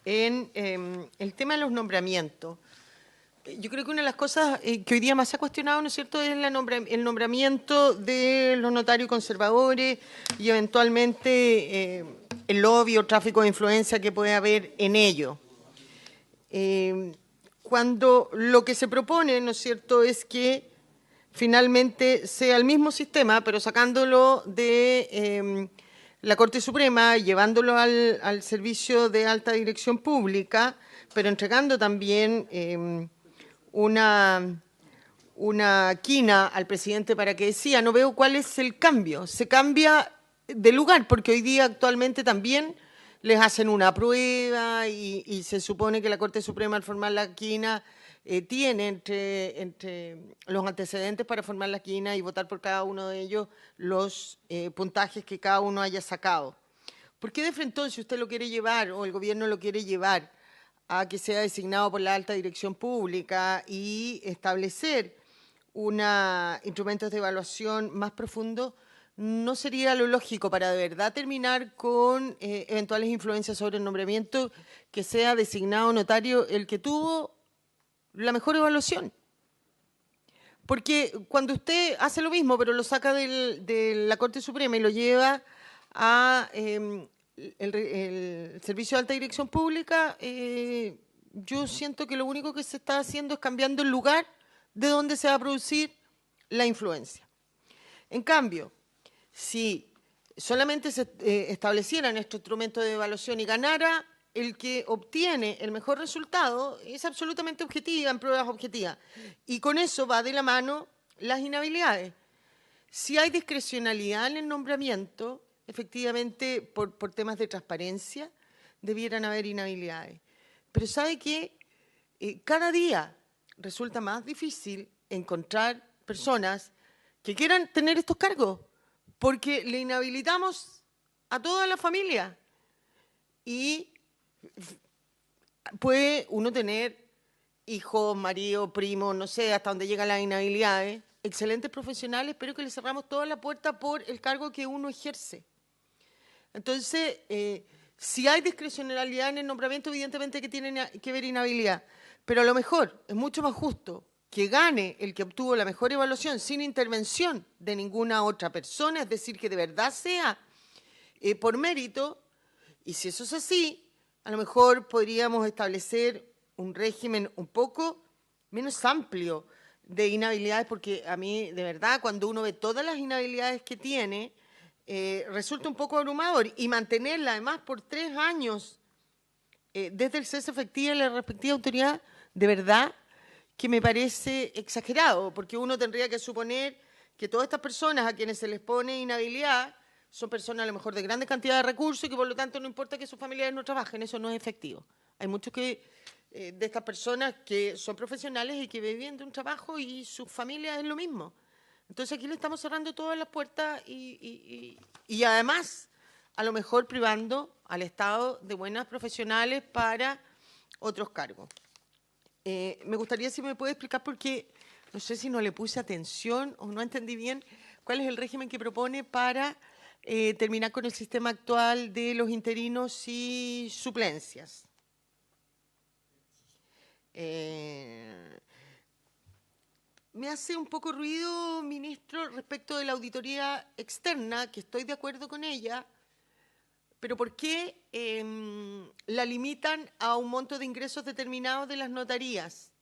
En el tema de los nombramientos. Yo creo que una de las cosas que hoy día más se ha cuestionado, ¿no es cierto?, es el nombramiento de los notarios conservadores y eventualmente el lobby o tráfico de influencia que puede haber en ello. Cuando lo que se propone, ¿no es cierto?, es que finalmente sea el mismo sistema, pero sacándolo de la Corte Suprema, llevándolo al servicio de alta dirección pública, pero entregando también una quina al presidente para que decida. No veo cuál es el cambio. Se cambia de lugar, porque hoy día actualmente también les hacen una prueba y se supone que la Corte Suprema, al formar la quina, tiene entre los antecedentes para formar la quina y votar por cada uno de ellos los puntajes que cada uno haya sacado. ¿Por qué de frente entonces usted lo quiere llevar o el gobierno lo quiere llevar a que sea designado por la alta dirección pública y establecer instrumentos de evaluación más profundos, no sería lo lógico para de verdad terminar con eventuales influencias sobre el nombramiento que sea designado notario el que tuvo la mejor evaluación. Porque cuando usted hace lo mismo, pero lo saca de la Corte Suprema y lo lleva a el Servicio de Alta Dirección Pública, yo siento que lo único que se está haciendo es cambiando el lugar de donde se va a producir la influencia. En cambio, si solamente se establecieran estos instrumentos de evaluación y ganara el que obtiene el mejor resultado, es absolutamente objetiva, en pruebas objetivas. Y con eso va de la mano las inhabilidades. Si hay discrecionalidad en el nombramiento, efectivamente, por temas de transparencia, debieran haber inhabilidades. Pero ¿sabe qué? Cada día resulta más difícil encontrar personas que quieran tener estos cargos, porque le inhabilitamos a toda la familia. Y puede uno tener hijos, marido, primo, no sé, hasta donde llegan las inhabilidades, excelentes profesionales, pero que le cerramos toda la puerta por el cargo que uno ejerce. Entonces, si hay discrecionalidad en el nombramiento, evidentemente que tiene que ver inhabilidad, pero a lo mejor es mucho más justo que gane el que obtuvo la mejor evaluación sin intervención de ninguna otra persona, es decir, que de verdad sea por mérito, y si eso es así, a lo mejor podríamos establecer un régimen un poco menos amplio de inhabilidades, porque a mí, de verdad, cuando uno ve todas las inhabilidades que tiene, resulta un poco abrumador. Y mantenerla, además, por 3 años, desde el cese efectivo de la respectiva autoridad, de verdad que me parece exagerado, porque uno tendría que suponer que todas estas personas a quienes se les pone inhabilidad son personas a lo mejor de grandes cantidades de recursos y que por lo tanto no importa que sus familiares no trabajen, eso no es efectivo. Hay muchos de estas personas que son profesionales y que viven de un trabajo y sus familias es lo mismo. Entonces aquí le estamos cerrando todas las puertas y además a lo mejor privando al Estado de buenas profesionales para otros cargos. Me gustaría si me puede explicar, porque no sé si no le puse atención o no entendí bien cuál es el régimen que propone para terminar con el sistema actual de los interinos y suplencias. Me hace un poco ruido, ministro, respecto de la auditoría externa, que estoy de acuerdo con ella, pero ¿por qué la limitan a un monto de ingresos determinados de las notarías?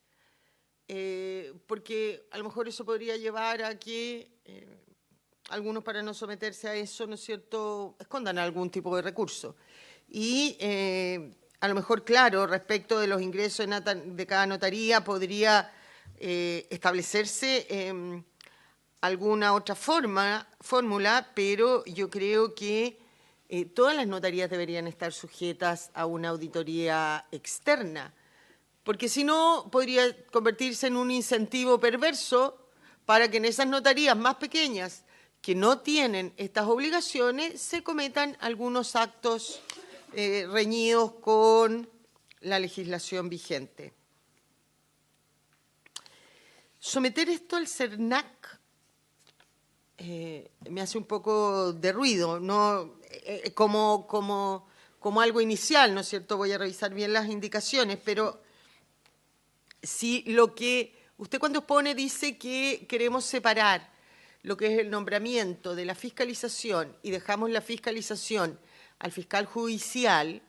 Porque a lo mejor eso podría llevar a que algunos, para no someterse a eso, ¿no es cierto?, escondan algún tipo de recurso. Y a lo mejor, claro, respecto de los ingresos de cada notaría, podría establecerse alguna otra fórmula, pero yo creo que todas las notarías deberían estar sujetas a una auditoría externa, porque si no podría convertirse en un incentivo perverso para que en esas notarías más pequeñas que no tienen estas obligaciones se cometan algunos actos reñidos con la legislación vigente. Someter esto al CERNAC me hace un poco de ruido, ¿no? Como algo inicial, ¿no es cierto? Voy a revisar bien las indicaciones, pero si lo que usted cuando pone dice que queremos separar lo que es el nombramiento de la fiscalización y dejamos la fiscalización al fiscal judicial,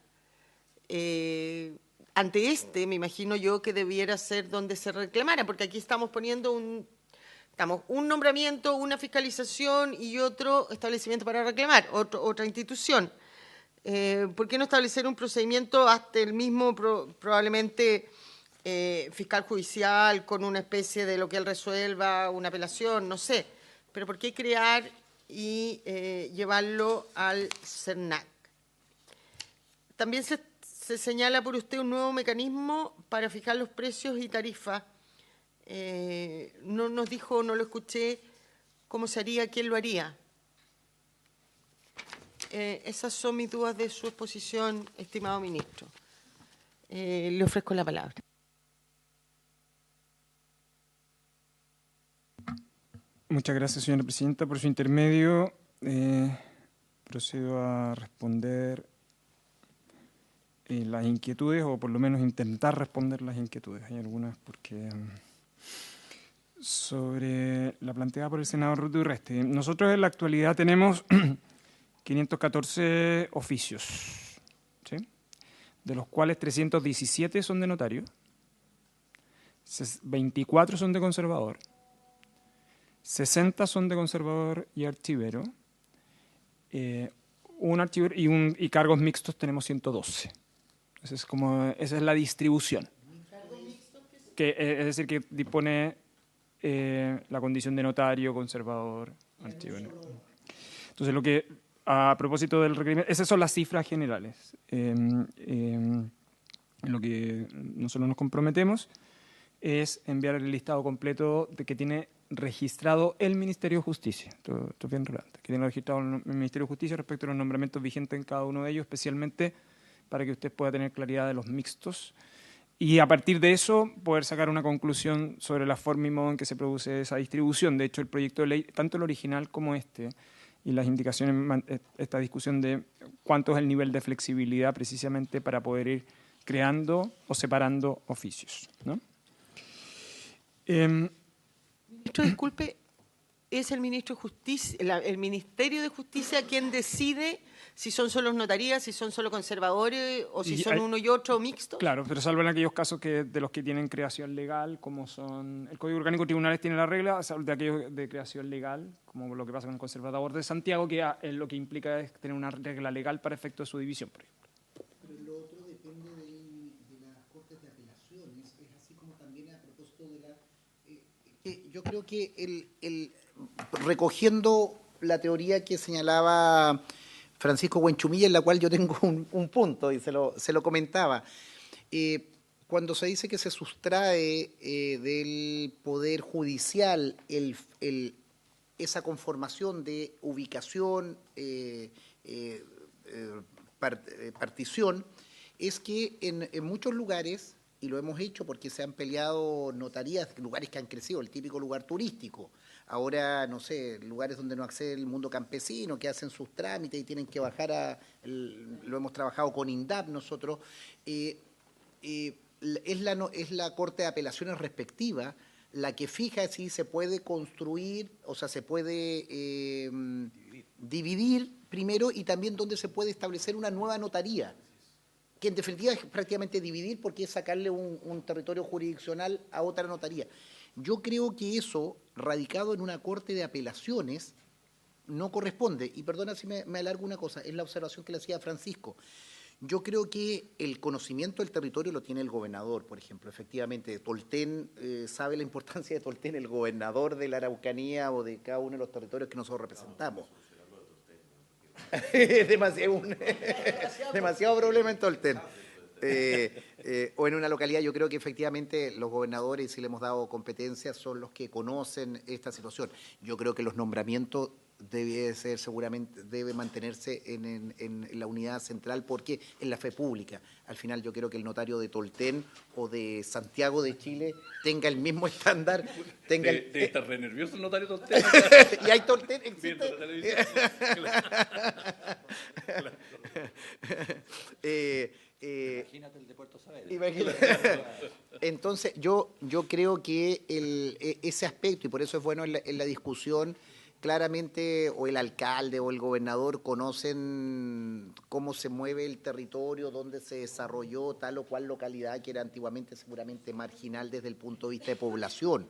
ante me imagino yo que debiera ser donde se reclamara, porque aquí estamos poniendo un nombramiento, una fiscalización y otro establecimiento para reclamar, otra institución. ¿Por qué no establecer un procedimiento hasta el mismo probablemente fiscal judicial con una especie de lo que él resuelva, una apelación, no sé? Pero ¿por qué crear y llevarlo al CERNAC? También se señala por usted un nuevo mecanismo para fijar los precios y tarifas. No nos dijo, no lo escuché, cómo se haría, quién lo haría. Esas son mis dudas de su exposición, estimado ministro. Le ofrezco la palabra. Muchas gracias, señora presidenta. Por su intermedio, procedo a responder las inquietudes, o por lo menos intentar responder las inquietudes. Hay algunas porque sobre la planteada por el senador Ruto Urresti. Nosotros en la actualidad tenemos 514 oficios, ¿sí?, de los cuales 317 son de notario, 24 son de conservador, 60 son de conservador y archivero, un archivero y cargos mixtos tenemos 112. Esa es la distribución. Es decir, que dispone la condición de notario, conservador, archivero. Entonces, a propósito del requerimiento, esas son las cifras generales. En lo que nosotros nos comprometemos es enviar el listado completo de que tiene registrado el Ministerio de Justicia. Esto es bien relevante. Que tiene registrado el Ministerio de Justicia respecto a los nombramientos vigentes en cada uno de ellos, especialmente para que usted pueda tener claridad de los mixtos. Y a partir de eso, poder sacar una conclusión sobre la forma y modo en que se produce esa distribución. De hecho, el proyecto de ley, tanto el original como y las indicaciones, esta discusión de cuánto es el nivel de flexibilidad precisamente para poder ir creando o separando oficios, ¿no? Ministro, disculpe, ¿es el ministro de Justicia, el Ministerio de Justicia quien decide si son solo notarías, si son solo conservadores o si son uno y otro mixtos? Claro, pero salvo en aquellos casos de los que tienen creación legal, como son el Código Orgánico de Tribunales tiene la regla, salvo de aquellos de creación legal, como lo que pasa con el Conservador de Santiago, que lo que implica es tener una regla legal para efecto de su división, por ejemplo. Pero lo otro depende de las Cortes de Apelaciones, es así como también a propósito de la... yo creo que recogiendo la teoría que señalaba Francisco Buenchumilla, en la cual yo tengo un punto y se lo comentaba. Cuando se dice que se sustrae del Poder Judicial esa conformación de ubicación, partición, es que en muchos lugares, y lo hemos hecho porque se han peleado notarías, lugares que han crecido, el típico lugar turístico. Ahora, no sé, lugares donde no accede el mundo campesino, que hacen sus trámites y tienen que bajar lo hemos trabajado con INDAP nosotros, es la Corte de Apelaciones respectiva la que fija si se puede construir, o sea, se puede dividir primero, y también dónde se puede establecer una nueva notaría, que en definitiva es prácticamente dividir, porque es sacarle un territorio jurisdiccional a otra notaría. Yo creo que eso, radicado en una Corte de Apelaciones, no corresponde. Y perdona si me alargo una cosa, es la observación que le hacía Francisco. Yo creo que el conocimiento del territorio lo tiene el gobernador, por ejemplo. Efectivamente, Tolten, sabe la importancia de Tolten, el gobernador de la Araucanía o de cada uno de los territorios que nosotros representamos. demasiado problema en Tolten. O en una localidad, yo creo que efectivamente los gobernadores, si le hemos dado competencias, son los que conocen esta situación. Yo creo que los nombramientos debe mantenerse en la unidad central, porque en la fe pública. Al final yo creo que el notario de Tolten o de Santiago de Chile tenga el mismo estándar. Debe estar re nervioso el notario Tolten. Y hay Tolten, existe. Viendo la televisión. Claro. Imagínate el de Puerto Saavedra. Entonces, yo creo que ese aspecto, y por eso es bueno en la discusión, claramente o el alcalde o el gobernador conocen cómo se mueve el territorio, dónde se desarrolló tal o cual localidad que era antiguamente seguramente marginal desde el punto de vista de población.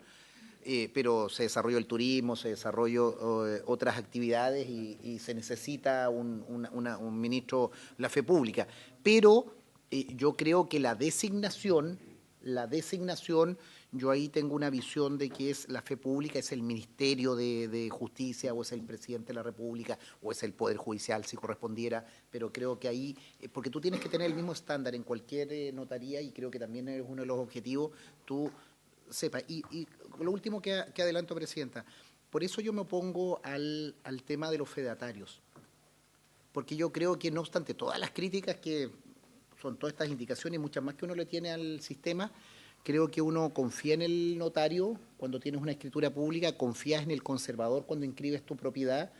Pero se desarrolló el turismo, se desarrolló otras actividades y se necesita un ministro de la fe pública. Pero yo creo que la designación, yo ahí tengo una visión de que es la fe pública, es el Ministerio de Justicia, o es el Presidente de la República, o es el Poder Judicial si correspondiera, pero creo que ahí, porque tú tienes que tener el mismo estándar en cualquier notaría, y creo que también es uno de los objetivos, tú sepas. Y lo último que adelanto, Presidenta, por eso yo me opongo al tema de los fedatarios, porque yo creo que no obstante todas las críticas que son todas estas indicaciones y muchas más que uno le tiene al sistema, Creo que uno confía en el notario cuando tienes una escritura pública, confías en el conservador cuando inscribes tu propiedad,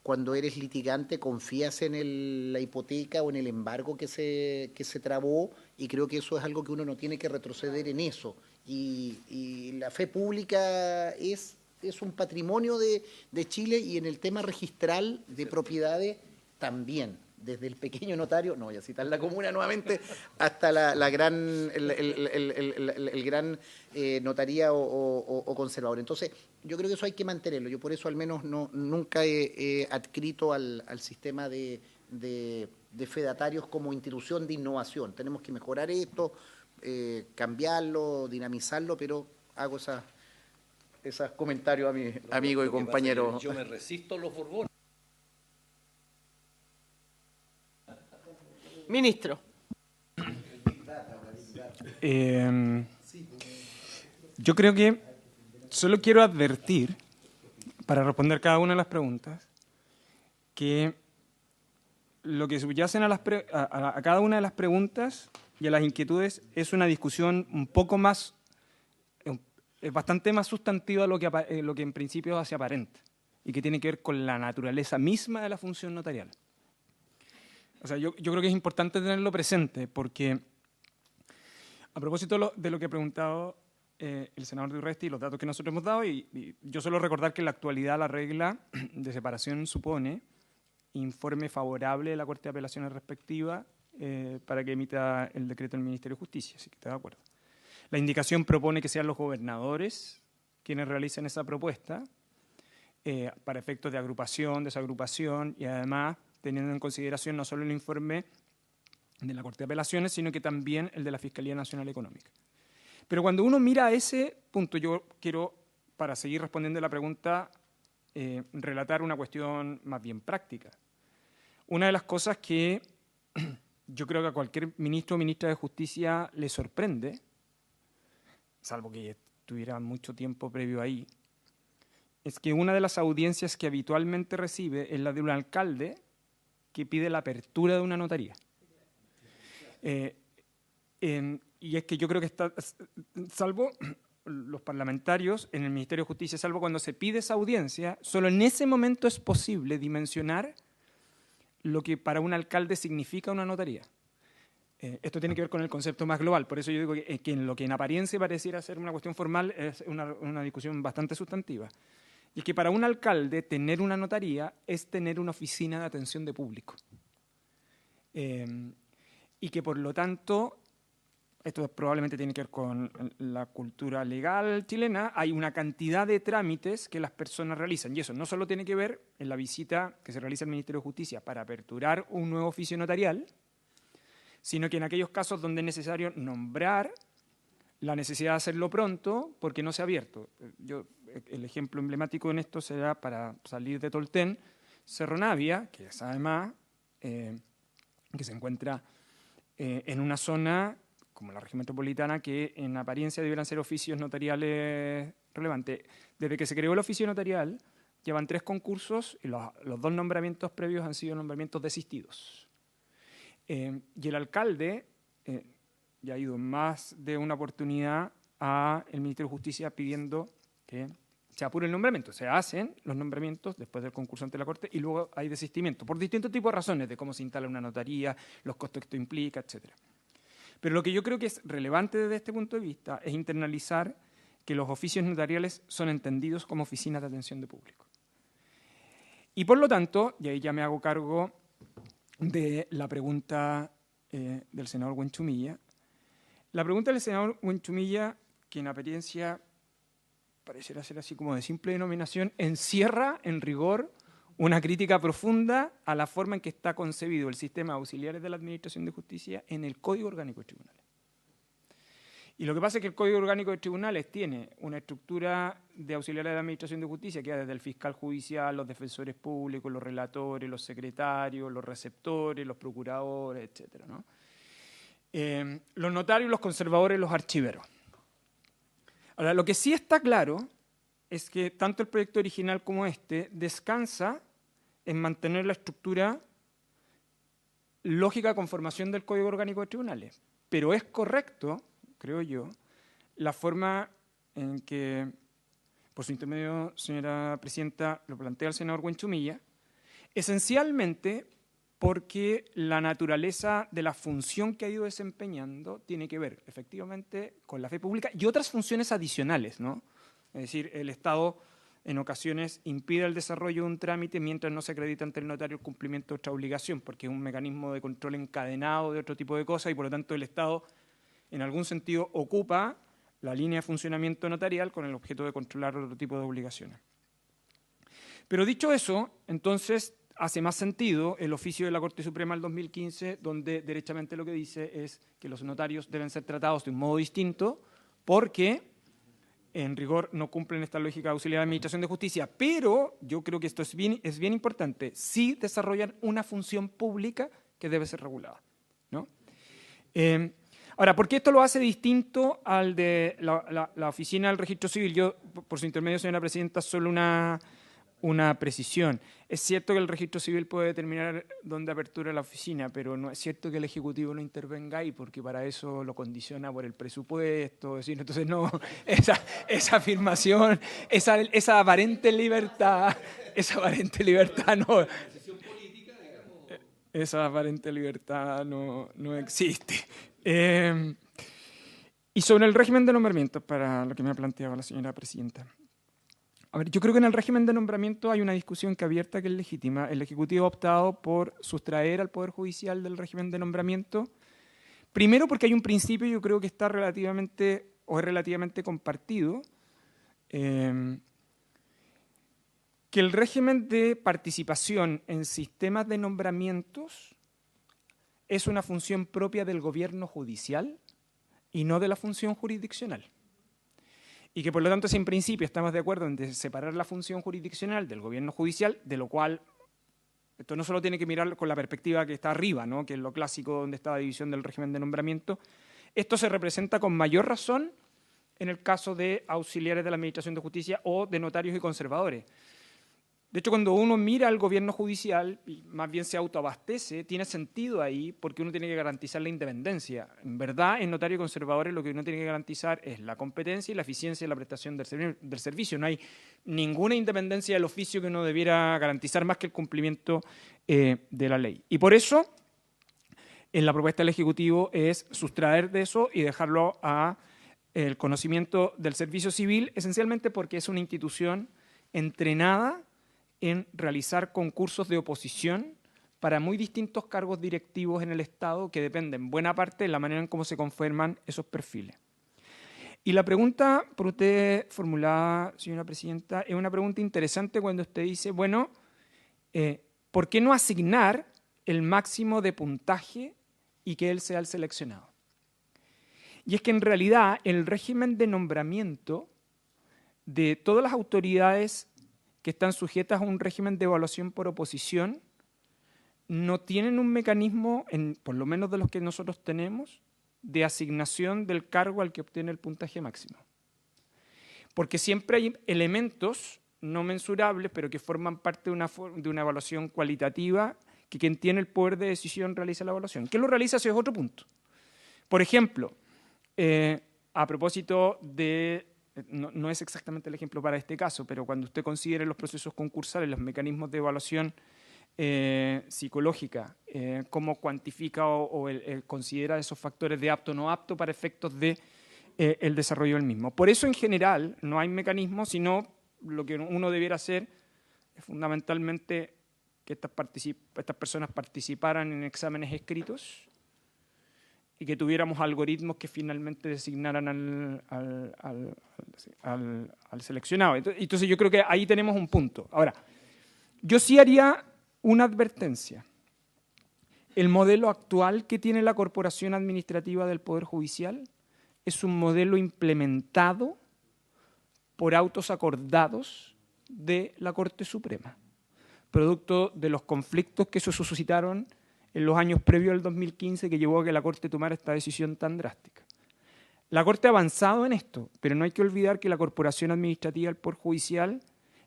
cuando eres litigante confías en la hipoteca o en el embargo que se trabó, y creo que eso es algo que uno no tiene que retroceder en eso. Y la fe pública es un patrimonio de Chile, y en el tema registral de propiedades también. Desde el pequeño notario, no voy a citar la comuna nuevamente, hasta el gran notaría o conservador. Entonces, yo creo que eso hay que mantenerlo. Yo por eso al menos nunca he adscrito al sistema de fedatarios como institución de innovación. Tenemos que mejorar esto, cambiarlo, dinamizarlo, pero hago esos comentarios a mi amigo y compañero. Yo me resisto a los Borbones. Ministro. Yo creo que solo quiero advertir, para responder cada una de las preguntas, que lo que subyacen a cada una de las preguntas y a las inquietudes es una discusión un poco más, es bastante más sustantiva de lo que en principio hace aparente, y que tiene que ver con la naturaleza misma de la función notarial. O sea, yo creo que es importante tenerlo presente, porque a propósito de lo que ha preguntado el senador Durresti y los datos que nosotros hemos dado, y yo suelo recordar que en la actualidad la regla de separación supone informe favorable de la Corte de Apelaciones respectiva para que emita el decreto del Ministerio de Justicia, así que está de acuerdo. La indicación propone que sean los gobernadores quienes realicen esa propuesta para efectos de agrupación, desagrupación, y además teniendo en consideración no solo el informe de la Corte de Apelaciones, sino que también el de la Fiscalía Nacional Económica. Pero cuando uno mira a ese punto, yo quiero, para seguir respondiendo a la pregunta, relatar una cuestión más bien práctica. Una de las cosas que yo creo que a cualquier ministro o ministra de Justicia le sorprende, salvo que tuviera mucho tiempo previo ahí, es que una de las audiencias que habitualmente recibe es la de un alcalde que pide la apertura de una notaría. Y es que yo creo que está, salvo los parlamentarios en el Ministerio de Justicia, salvo cuando se pide esa audiencia, solo en ese momento es posible dimensionar lo que para un alcalde significa una notaría. Esto tiene que ver con el concepto más global, por eso yo digo que en lo que en apariencia pareciera ser una cuestión formal es una discusión bastante sustantiva. Y es que para un alcalde tener una notaría es tener una oficina de atención de público. Y que por lo tanto, esto probablemente tiene que ver con la cultura legal chilena, hay una cantidad de trámites que las personas realizan. Y eso no solo tiene que ver en la visita que se realiza al Ministerio de Justicia para aperturar un nuevo oficio notarial, sino que en aquellos casos donde es necesario nombrar la necesidad de hacerlo pronto porque no se ha abierto. El ejemplo emblemático en esto será, para salir de Tolten, Cerro Navia, que es además que se encuentra en una zona como la región metropolitana, que en apariencia debieran ser oficios notariales relevantes. Desde que se creó el oficio notarial, llevan 3 concursos y los 2 nombramientos previos han sido nombramientos desistidos. Y el alcalde ya ha ido en más de una oportunidad al Ministerio de Justicia pidiendo que se apure el nombramiento. Se hacen los nombramientos después del concurso ante la Corte y luego hay desistimiento, por distintos tipos de razones, de cómo se instala una notaría, los costos que esto implica, etc. Pero lo que yo creo que es relevante desde este punto de vista es internalizar que los oficios notariales son entendidos como oficinas de atención de público. Y por lo tanto, y ahí ya me hago cargo de la pregunta del senador Buenchumilla, la pregunta del senador Buenchumilla, que en apariencia pareciera ser así como de simple denominación, encierra en rigor una crítica profunda a la forma en que está concebido el sistema de auxiliares de la Administración de Justicia en el Código Orgánico de Tribunales. Y lo que pasa es que el Código Orgánico de Tribunales tiene una estructura de auxiliares de la Administración de Justicia que va desde el fiscal judicial, los defensores públicos, los relatores, los secretarios, los receptores, los procuradores, etc., ¿no? Los notarios, los conservadores, los archiveros. Ahora, lo que sí está claro es que tanto el proyecto original como este descansa en mantener la estructura lógica de conformación del Código Orgánico de Tribunales. Pero es correcto, creo yo, la forma en que, por su intermedio, señora presidenta, lo plantea el senador Buenchumilla, esencialmente porque la naturaleza de la función que ha ido desempeñando tiene que ver, efectivamente, con la fe pública y otras funciones adicionales, ¿no? Es decir, el Estado en ocasiones impide el desarrollo de un trámite mientras no se acredita ante el notario el cumplimiento de otra obligación, porque es un mecanismo de control encadenado de otro tipo de cosas y, por lo tanto, el Estado, en algún sentido, ocupa la línea de funcionamiento notarial con el objeto de controlar otro tipo de obligaciones. Pero dicho eso, entonces hace más sentido el oficio de la Corte Suprema del 2015, donde derechamente lo que dice es que los notarios deben ser tratados de un modo distinto porque, en rigor, no cumplen esta lógica de auxiliar de administración de justicia, pero yo creo que esto es bien importante, sí desarrollan una función pública que debe ser regulada, ¿no? Ahora, ¿por qué esto lo hace distinto al de la oficina del registro civil? Yo, por su intermedio, señora presidenta, solo una precisión. Es cierto que el registro civil puede determinar dónde apertura la oficina, pero no es cierto que el Ejecutivo no intervenga ahí, porque para eso lo condiciona por el presupuesto. Es decir, entonces, no, esa afirmación, esa aparente libertad no... Esa aparente libertad no existe. Y sobre el régimen de nombramientos, para lo que me ha planteado la señora presidenta. A ver, yo creo que en el régimen de nombramiento hay una discusión que abierta que es legítima. El Ejecutivo ha optado por sustraer al Poder Judicial del régimen de nombramiento. Primero porque hay un principio, yo creo que está relativamente compartido, que el régimen de participación en sistemas de nombramientos es una función propia del gobierno judicial y no de la función jurisdiccional. Y que por lo tanto, si en principio estamos de acuerdo en separar la función jurisdiccional del gobierno judicial, de lo cual esto no solo tiene que mirar con la perspectiva que está arriba, ¿no?, que es lo clásico donde está la división del régimen de nombramiento, esto se representa con mayor razón en el caso de auxiliares de la Administración de Justicia o de notarios y conservadores. De hecho, cuando uno mira al gobierno judicial, y más bien se autoabastece, tiene sentido ahí porque uno tiene que garantizar la independencia. En verdad, en notarios y conservadores lo que uno tiene que garantizar es la competencia y la eficiencia de la prestación del servicio. No hay ninguna independencia del oficio que uno debiera garantizar más que el cumplimiento de la ley. Y por eso, en la propuesta del Ejecutivo es sustraer de eso y dejarlo a el conocimiento del servicio civil, esencialmente porque es una institución entrenada en realizar concursos de oposición para muy distintos cargos directivos en el Estado que dependen buena parte de la manera en cómo se conforman esos perfiles. Y la pregunta por usted formulada, señora presidenta, es una pregunta interesante cuando usted dice, bueno, ¿por qué no asignar el máximo de puntaje y que él sea el seleccionado? Y es que en realidad el régimen de nombramiento de todas las autoridades que están sujetas a un régimen de evaluación por oposición, no tienen un mecanismo, por lo menos de los que nosotros tenemos, de asignación del cargo al que obtiene el puntaje máximo. Porque siempre hay elementos no mensurables, pero que forman parte de una evaluación cualitativa, que quien tiene el poder de decisión realiza la evaluación. ¿Quién lo realiza? Ese es otro punto. Por ejemplo, a propósito de... No es exactamente el ejemplo para este caso, pero cuando usted considere los procesos concursales, los mecanismos de evaluación psicológica, cómo cuantifica o considera esos factores de apto o no apto para efectos de el desarrollo del mismo. Por eso, en general, no hay mecanismo, sino lo que uno debiera hacer es fundamentalmente que estas personas participaran en exámenes escritos y que tuviéramos algoritmos que finalmente designaran al seleccionado. Entonces yo creo que ahí tenemos un punto. Ahora, yo sí haría una advertencia. El modelo actual que tiene la Corporación Administrativa del Poder Judicial es un modelo implementado por autos acordados de la Corte Suprema, producto de los conflictos que se suscitaron en los años previos al 2015 que llevó a que la Corte tomara esta decisión tan drástica. La Corte ha avanzado en esto, pero no hay que olvidar que la Corporación Administrativa del Poder Judicial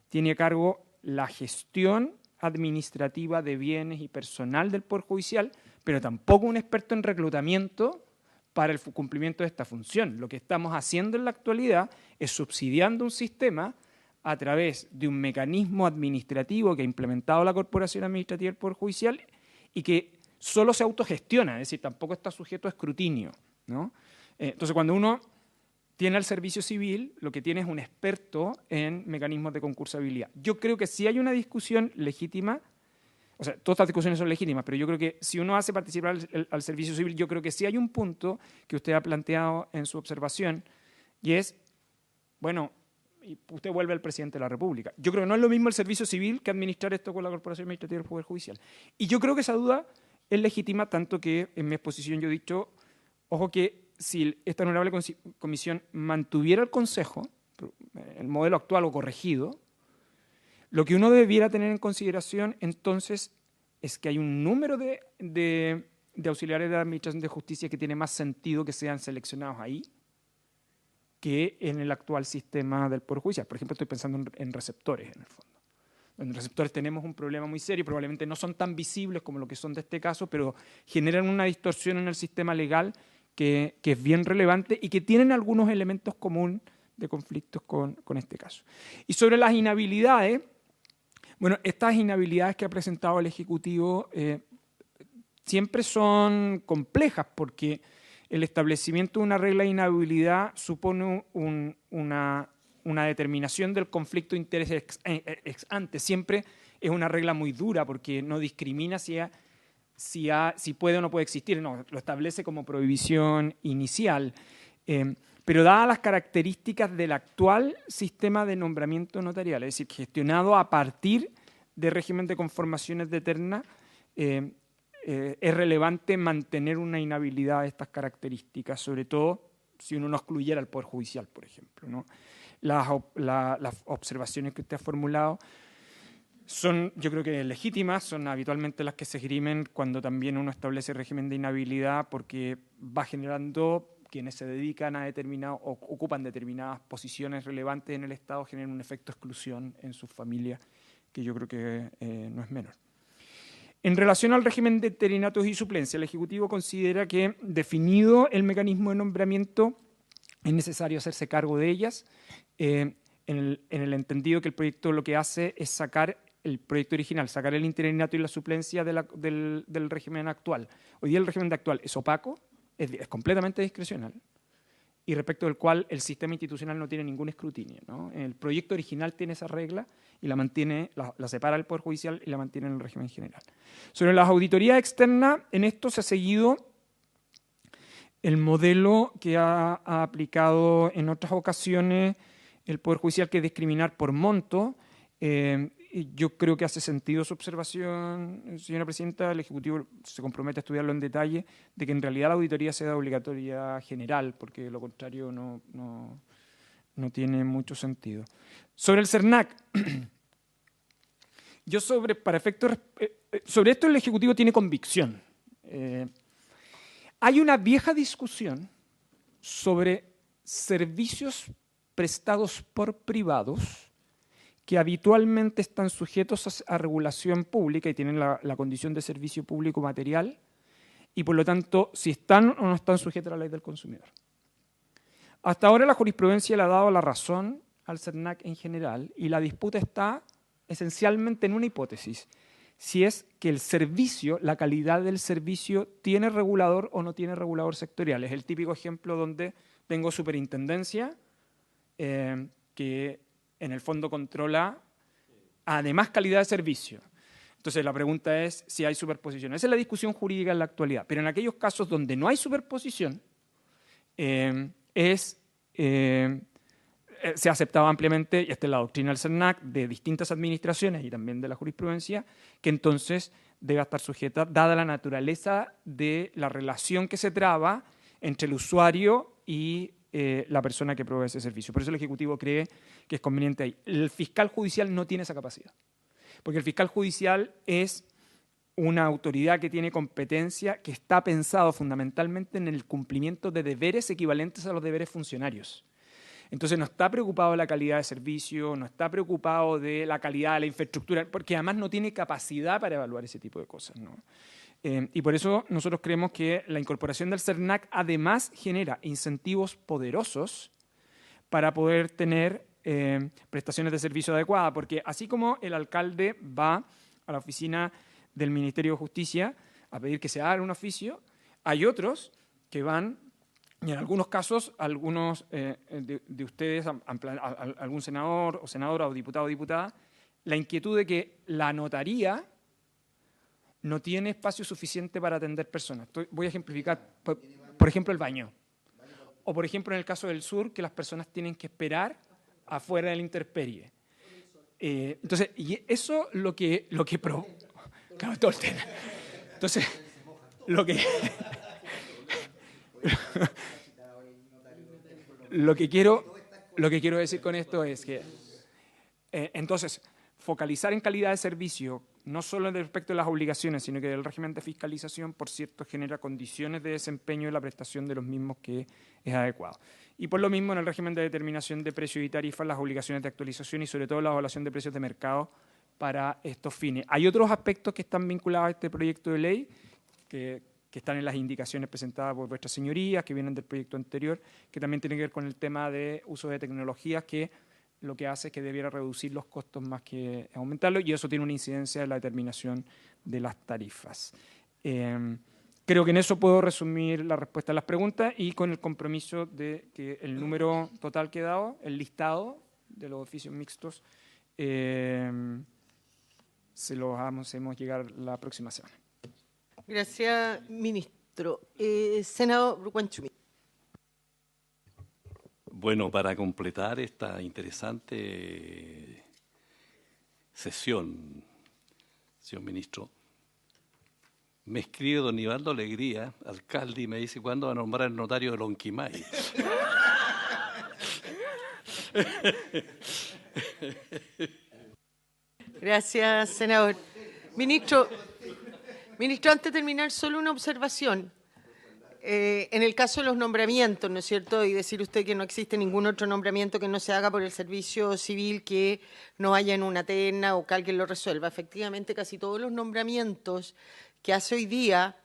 tiene a cargo la gestión administrativa de bienes y personal del Poder Judicial, pero tampoco un experto en reclutamiento para el cumplimiento de esta función. Lo que estamos haciendo en la actualidad es subsidiando un sistema a través de un mecanismo administrativo que ha implementado la Corporación Administrativa del Poder Judicial y que solo se autogestiona, es decir, tampoco está sujeto a escrutinio, ¿no? Entonces, cuando uno tiene al servicio civil, lo que tiene es un experto en mecanismos de concursabilidad. Yo creo que si hay una discusión legítima, o sea, todas estas discusiones son legítimas, pero yo creo que si uno hace participar al servicio civil, yo creo que sí hay un punto que usted ha planteado en su observación, y es, bueno, y usted vuelve al presidente de la República. Yo creo que no es lo mismo el servicio civil que administrar esto con la Corporación Administrativa del Poder Judicial. Y yo creo que esa duda es legítima, tanto que en mi exposición yo he dicho, ojo que si esta honorable comisión mantuviera el Consejo, el modelo actual o corregido, lo que uno debiera tener en consideración entonces es que hay un número de auxiliares de la Administración de Justicia que tiene más sentido que sean seleccionados ahí que en el actual sistema del Poder Judicial. Por ejemplo, estoy pensando en receptores, en el fondo. En receptores tenemos un problema muy serio, probablemente no son tan visibles como lo que son de este caso, pero generan una distorsión en el sistema legal que es bien relevante y que tienen algunos elementos comunes de conflictos con este caso. Y sobre las inhabilidades, bueno, estas inhabilidades que ha presentado el Ejecutivo siempre son complejas porque el establecimiento de una regla de inhabilidad supone una determinación del conflicto de interés ex ante. Siempre es una regla muy dura porque no discrimina si puede o no puede existir. No, lo establece como prohibición inicial. Pero dadas las características del actual sistema de nombramiento notarial, es decir, gestionado a partir de régimen de conformaciones de terna, es relevante mantener una inhabilidad de estas características, sobre todo si uno no excluyera al Poder Judicial, por ejemplo, ¿no? Las observaciones que usted ha formulado son, yo creo que legítimas, son habitualmente las que se esgrimen cuando también uno establece régimen de inhabilidad, porque va generando quienes se dedican a determinados o ocupan determinadas posiciones relevantes en el Estado, generan un efecto de exclusión en sus familias, que yo creo que no es menor. En relación al régimen de interinatos y suplencia, el Ejecutivo considera que, definido el mecanismo de nombramiento, es necesario hacerse cargo de ellas, en el entendido que el proyecto lo que hace es sacar el proyecto original, sacar el interinato y la suplencia del régimen actual. Hoy día el régimen actual es opaco, es completamente discrecional, y respecto del cual el sistema institucional no tiene ningún escrutinio, ¿no? El proyecto original tiene esa regla y la mantiene, la separa del Poder Judicial y la mantiene en el régimen general. Sobre las auditorías externas, en esto se ha seguido el modelo que ha aplicado en otras ocasiones el Poder Judicial, que es discriminar por monto. Yo creo que hace sentido su observación, señora Presidenta. El Ejecutivo se compromete a estudiarlo en detalle, de que en realidad la auditoría sea obligatoria general, porque lo contrario no tiene mucho sentido. Sobre el CERNAC, sobre esto el Ejecutivo tiene convicción. Hay una vieja discusión sobre servicios prestados por privados que habitualmente están sujetos a regulación pública y tienen la condición de servicio público material, y por lo tanto, si están o no están sujetos a la ley del consumidor. Hasta ahora la jurisprudencia le ha dado la razón al CERNAC en general, y la disputa está esencialmente en una hipótesis: si es que el servicio, la calidad del servicio, tiene regulador o no tiene regulador sectorial. Es el típico ejemplo donde tengo superintendencia, que en el fondo controla además calidad de servicio. Entonces la pregunta es si hay superposición. Esa es la discusión jurídica en la actualidad. Pero en aquellos casos donde no hay superposición, se ha aceptado ampliamente, y esta es la doctrina del CERNAC, de distintas administraciones y también de la jurisprudencia, que entonces debe estar sujeta, dada la naturaleza de la relación que se traba entre el usuario y la persona que provee ese servicio. Por eso el Ejecutivo cree que es conveniente ahí. El fiscal judicial no tiene esa capacidad, porque el fiscal judicial es una autoridad que tiene competencia, que está pensado fundamentalmente en el cumplimiento de deberes equivalentes a los deberes funcionarios. Entonces no está preocupado de la calidad de servicio, no está preocupado de la calidad de la infraestructura, porque además no tiene capacidad para evaluar ese tipo de cosas, ¿no? Y por eso nosotros creemos que la incorporación del CERNAC además genera incentivos poderosos para poder tener prestaciones de servicio adecuadas, porque así como el alcalde va a la oficina del Ministerio de Justicia a pedir que se haga un oficio, hay otros que van, y en algunos casos, algunos de ustedes, algún senador o senadora o diputado o diputada, la inquietud de que la notaría no tiene espacio suficiente para atender personas. Voy a ejemplificar, por ejemplo, el baño. O, por ejemplo, en el caso del sur, que las personas tienen que esperar afuera de la intemperie. Entonces, y eso lo que claro, todo el tema. Entonces, lo que quiero decir con esto es que, entonces, focalizar en calidad de servicio, no solo respecto a las obligaciones, sino que el régimen de fiscalización, por cierto, genera condiciones de desempeño de la prestación de los mismos que es adecuado. Y por lo mismo, en el régimen de determinación de precios y tarifas, las obligaciones de actualización y sobre todo la evaluación de precios de mercado para estos fines. Hay otros aspectos que están vinculados a este proyecto de ley que están en las indicaciones presentadas por vuestras señorías, que vienen del proyecto anterior, que también tienen que ver con el tema de uso de tecnologías, que lo que hace es que debiera reducir los costos más que aumentarlos, y eso tiene una incidencia en la determinación de las tarifas. Creo que en eso puedo resumir la respuesta a las preguntas y con el compromiso de que el número total que he dado, el listado de los oficios mixtos, se los hacemos llegar la próxima semana. Gracias, ministro. Senador Guanchumí. Bueno, para completar esta interesante sesión, señor ministro, me escribe don Nivaldo Alegría, alcalde, y me dice cuándo va a nombrar el notario de Lonquimay. Gracias, senador. Ministro, antes de terminar, solo una observación. En el caso de los nombramientos, ¿no es cierto? Y decir usted que no existe ningún otro nombramiento que no se haga por el servicio civil que no vaya en una terna o que alguien lo resuelva. Efectivamente, casi todos los nombramientos que hace hoy día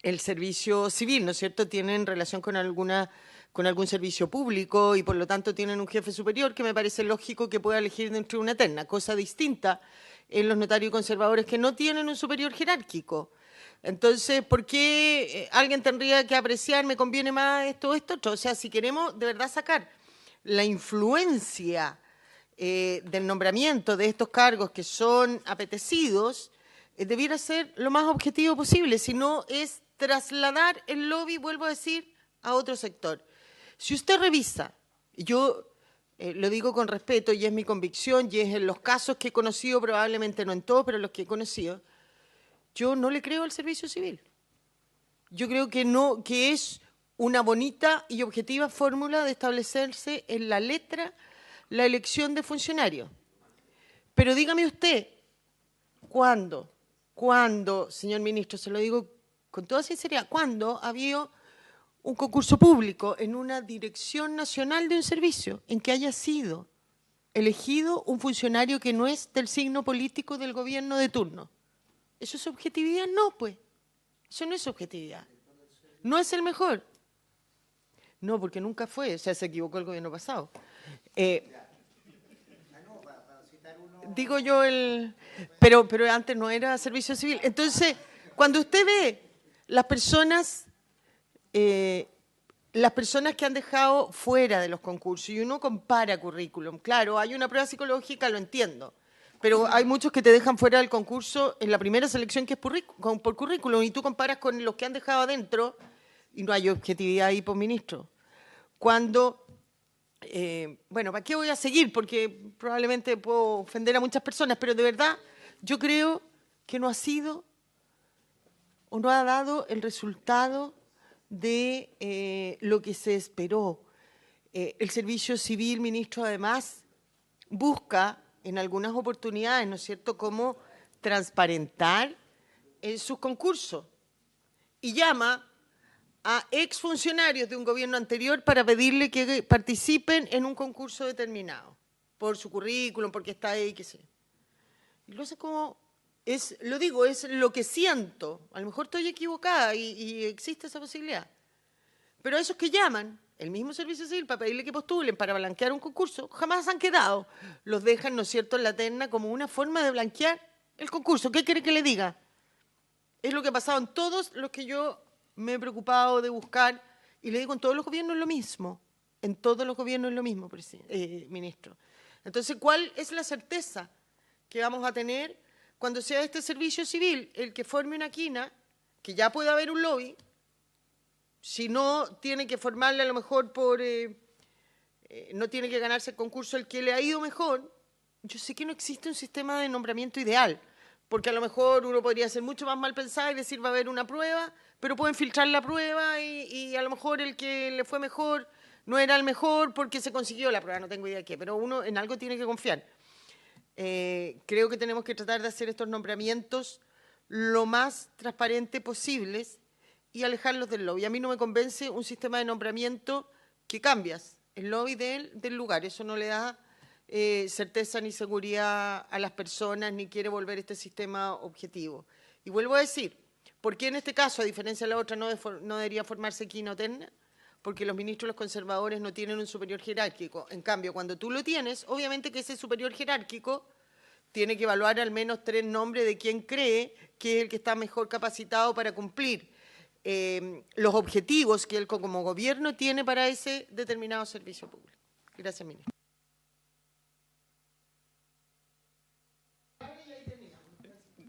el servicio civil, ¿no es cierto?, tienen relación con algún servicio público y por lo tanto tienen un jefe superior que me parece lógico que pueda elegir dentro de una terna, cosa distinta en los notarios conservadores que no tienen un superior jerárquico. Entonces, ¿por qué alguien tendría que apreciar, me conviene más esto o esto otro? O sea, si queremos de verdad sacar la influencia del nombramiento de estos cargos que son apetecidos, debiera ser lo más objetivo posible, si no es trasladar el lobby, vuelvo a decir, a otro sector. Si usted revisa, yo lo digo con respeto y es mi convicción y es en los casos que he conocido, probablemente no en todos, pero los que he conocido, yo no le creo al servicio civil. Yo creo que no, que es una bonita y objetiva fórmula de establecerse en la letra la elección de funcionarios. Pero dígame usted, ¿cuándo, señor ministro, se lo digo con toda sinceridad, cuándo ha habido un concurso público en una dirección nacional de un servicio en que haya sido elegido un funcionario que no es del signo político del gobierno de turno? ¿Eso es objetividad? No, pues. Eso no es objetividad. ¿No es el mejor? No, porque nunca fue. O sea, se equivocó el gobierno pasado. Digo yo pero antes no era servicio civil. Entonces, cuando usted ve las personas que han dejado fuera de los concursos y uno compara currículum, claro, hay una prueba psicológica, lo entiendo, pero hay muchos que te dejan fuera del concurso en la primera selección que es por currículum y tú comparas con los que han dejado adentro y no hay objetividad ahí, por ministro. Cuando, bueno, ¿para qué voy a seguir? Porque probablemente puedo ofender a muchas personas, pero de verdad yo creo que no ha sido o no ha dado el resultado de lo que se esperó. El servicio civil, ministro, además, busca en algunas oportunidades, ¿no es cierto?, cómo transparentar sus concursos y llama a exfuncionarios de un gobierno anterior para pedirle que participen en un concurso determinado, por su currículum, porque está ahí, qué sé. Y lo hace como, es lo que siento. A lo mejor estoy equivocada y existe esa posibilidad. Pero a esos que llaman, el mismo servicio civil, para pedirle que postulen, para blanquear un concurso, jamás han quedado. Los dejan, ¿no es cierto?, en la terna como una forma de blanquear el concurso. ¿Qué quiere que le diga? Es lo que ha pasado en todos los que yo me he preocupado de buscar, y le digo, en todos los gobiernos es lo mismo. En todos los gobiernos es lo mismo, ministro. Entonces, ¿cuál es la certeza que vamos a tener cuando sea este servicio civil el que forme una quina, que ya puede haber un lobby? Si no, tiene que formarle a lo mejor no tiene que ganarse el concurso el que le ha ido mejor. Yo sé que no existe un sistema de nombramiento ideal, porque a lo mejor uno podría ser mucho más mal pensado y decir va a haber una prueba, pero pueden filtrar la prueba y a lo mejor el que le fue mejor no era el mejor porque se consiguió la prueba, no tengo idea de qué, pero uno en algo tiene que confiar. Creo que tenemos que tratar de hacer estos nombramientos lo más transparentes posibles y alejarlos del lobby. A mí no me convence un sistema de nombramiento que cambias el lobby del lugar. Eso no le da certeza ni seguridad a las personas, ni quiere volver este sistema objetivo. Y vuelvo a decir, ¿por qué en este caso, a diferencia de la otra, no debería formarse quina o terna? Porque los ministros, los conservadores, no tienen un superior jerárquico. En cambio, cuando tú lo tienes, obviamente que ese superior jerárquico tiene que evaluar al menos 3 nombres de quien cree que es el que está mejor capacitado para cumplir los objetivos que él como gobierno tiene para ese determinado servicio público. Gracias, ministro.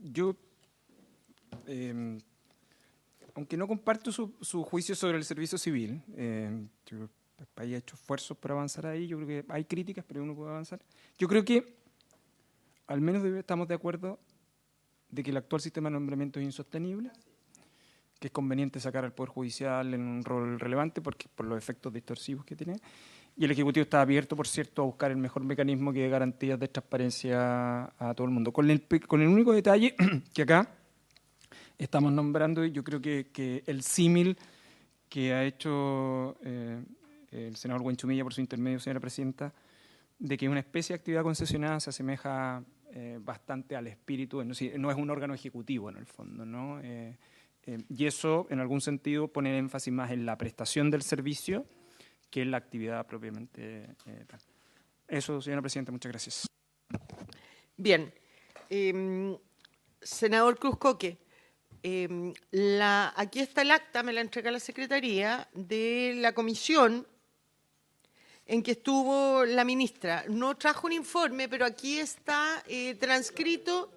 Yo, aunque no comparto su juicio sobre el servicio civil, yo creo que el país ha hecho esfuerzos por avanzar ahí, yo creo que hay críticas, pero uno puede avanzar. Yo creo que al menos estamos de acuerdo de que el actual sistema de nombramiento es insostenible, que es conveniente sacar al Poder Judicial en un rol relevante por los efectos distorsivos que tiene, y el Ejecutivo está abierto, por cierto, a buscar el mejor mecanismo que dé garantías de transparencia a todo el mundo. Con el único detalle que acá estamos nombrando, y yo creo que el símil que ha hecho el senador Buenchumilla por su intermedio, señora presidenta, de que una especie de actividad concesionada se asemeja bastante al espíritu, no es un órgano ejecutivo en el fondo, ¿no? Y eso, en algún sentido, pone énfasis más en la prestación del servicio que en la actividad propiamente tal. Eso, señora presidenta, muchas gracias. Bien. Senador Cruz Coque, aquí está el acta, me la entrega la Secretaría, de la comisión en que estuvo la ministra. No trajo un informe, pero aquí está transcrito,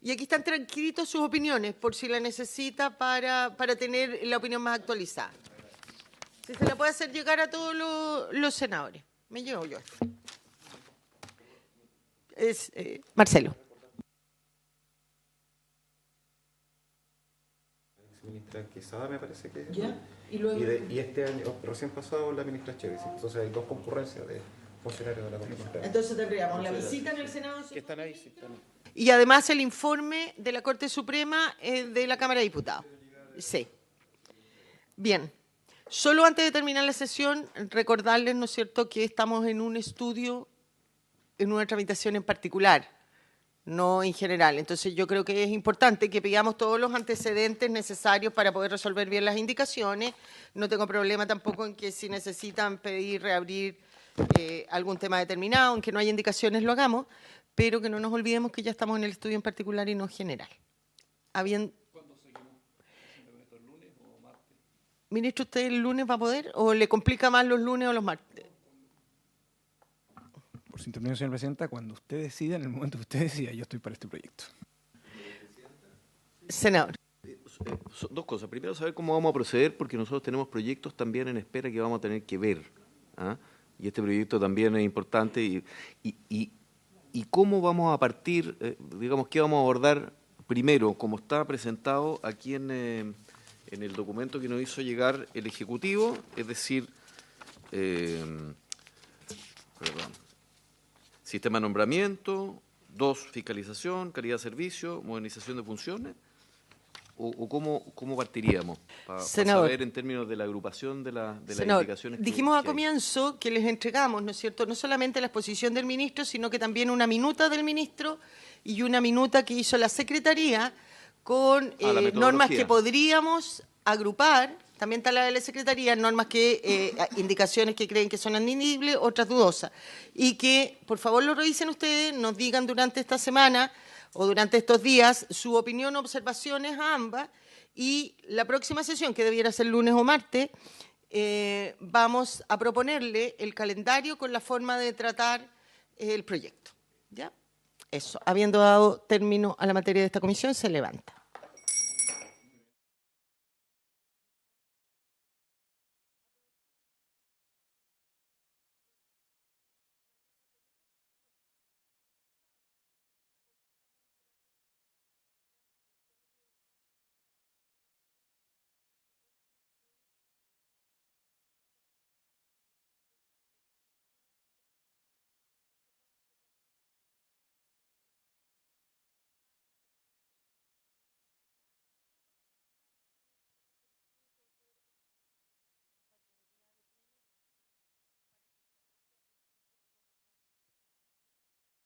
y aquí están transcritos sus opiniones, por si la necesita para tener la opinión más actualizada. Si se la puede hacer llegar a todos los senadores. Me llevo yo. Marcelo. Ministra Quesada, me parece que es. ¿Ya? Y este año, recién pasado, la ministra Chévez. Entonces hay 2 concurrencias de funcionarios de la Comisión. Entonces tendríamos la visita en el Senado. Que están ahí, sí, están ahí. Y además el informe de la Corte Suprema de la Cámara de Diputados. Sí. Bien. Solo antes de terminar la sesión, recordarles, ¿no es cierto?, que estamos en un estudio, en una tramitación en particular, no en general. Entonces yo creo que es importante que pidamos todos los antecedentes necesarios para poder resolver bien las indicaciones. No tengo problema tampoco en que si necesitan pedir, reabrir algún tema determinado, aunque no haya indicaciones, lo hagamos, pero que no nos olvidemos que ya estamos en el estudio en particular y no general. ¿Cuándo seguimos? ¿El lunes o martes? Ministro, ¿usted el lunes va a poder o le complica más los lunes o los martes? Por su intervención, señora presidenta, cuando usted decida, en el momento que usted decida, yo estoy para este proyecto. Senador. Son 2 cosas. Primero, saber cómo vamos a proceder, porque nosotros tenemos proyectos también en espera que vamos a tener que ver. ¿Ah? Y este proyecto también es importante. Y cómo vamos a partir, digamos, qué vamos a abordar primero, como está presentado aquí en el documento que nos hizo llegar el Ejecutivo, es decir, sistema de nombramiento, 2, fiscalización, calidad de servicio, modernización de funciones. o cómo partiríamos para Senador. saber en términos de la agrupación de las Senador, indicaciones dijimos a hay? comienzo que les entregamos, ¿no es cierto?, no solamente la exposición del ministro, sino que también una minuta del ministro y una minuta que hizo la Secretaría con la normas metodología. que podríamos agrupar. También está la de la Secretaría, normas que, indicaciones que creen que son admisibles, otras dudosas. Y que, por favor, lo revisen ustedes, nos digan durante esta semana o durante estos días su opinión o observaciones a ambas. Y la próxima sesión, que debiera ser lunes o martes, vamos a proponerle el calendario con la forma de tratar el proyecto. ¿Ya? Eso. Habiendo dado término a la materia de esta comisión, se levanta.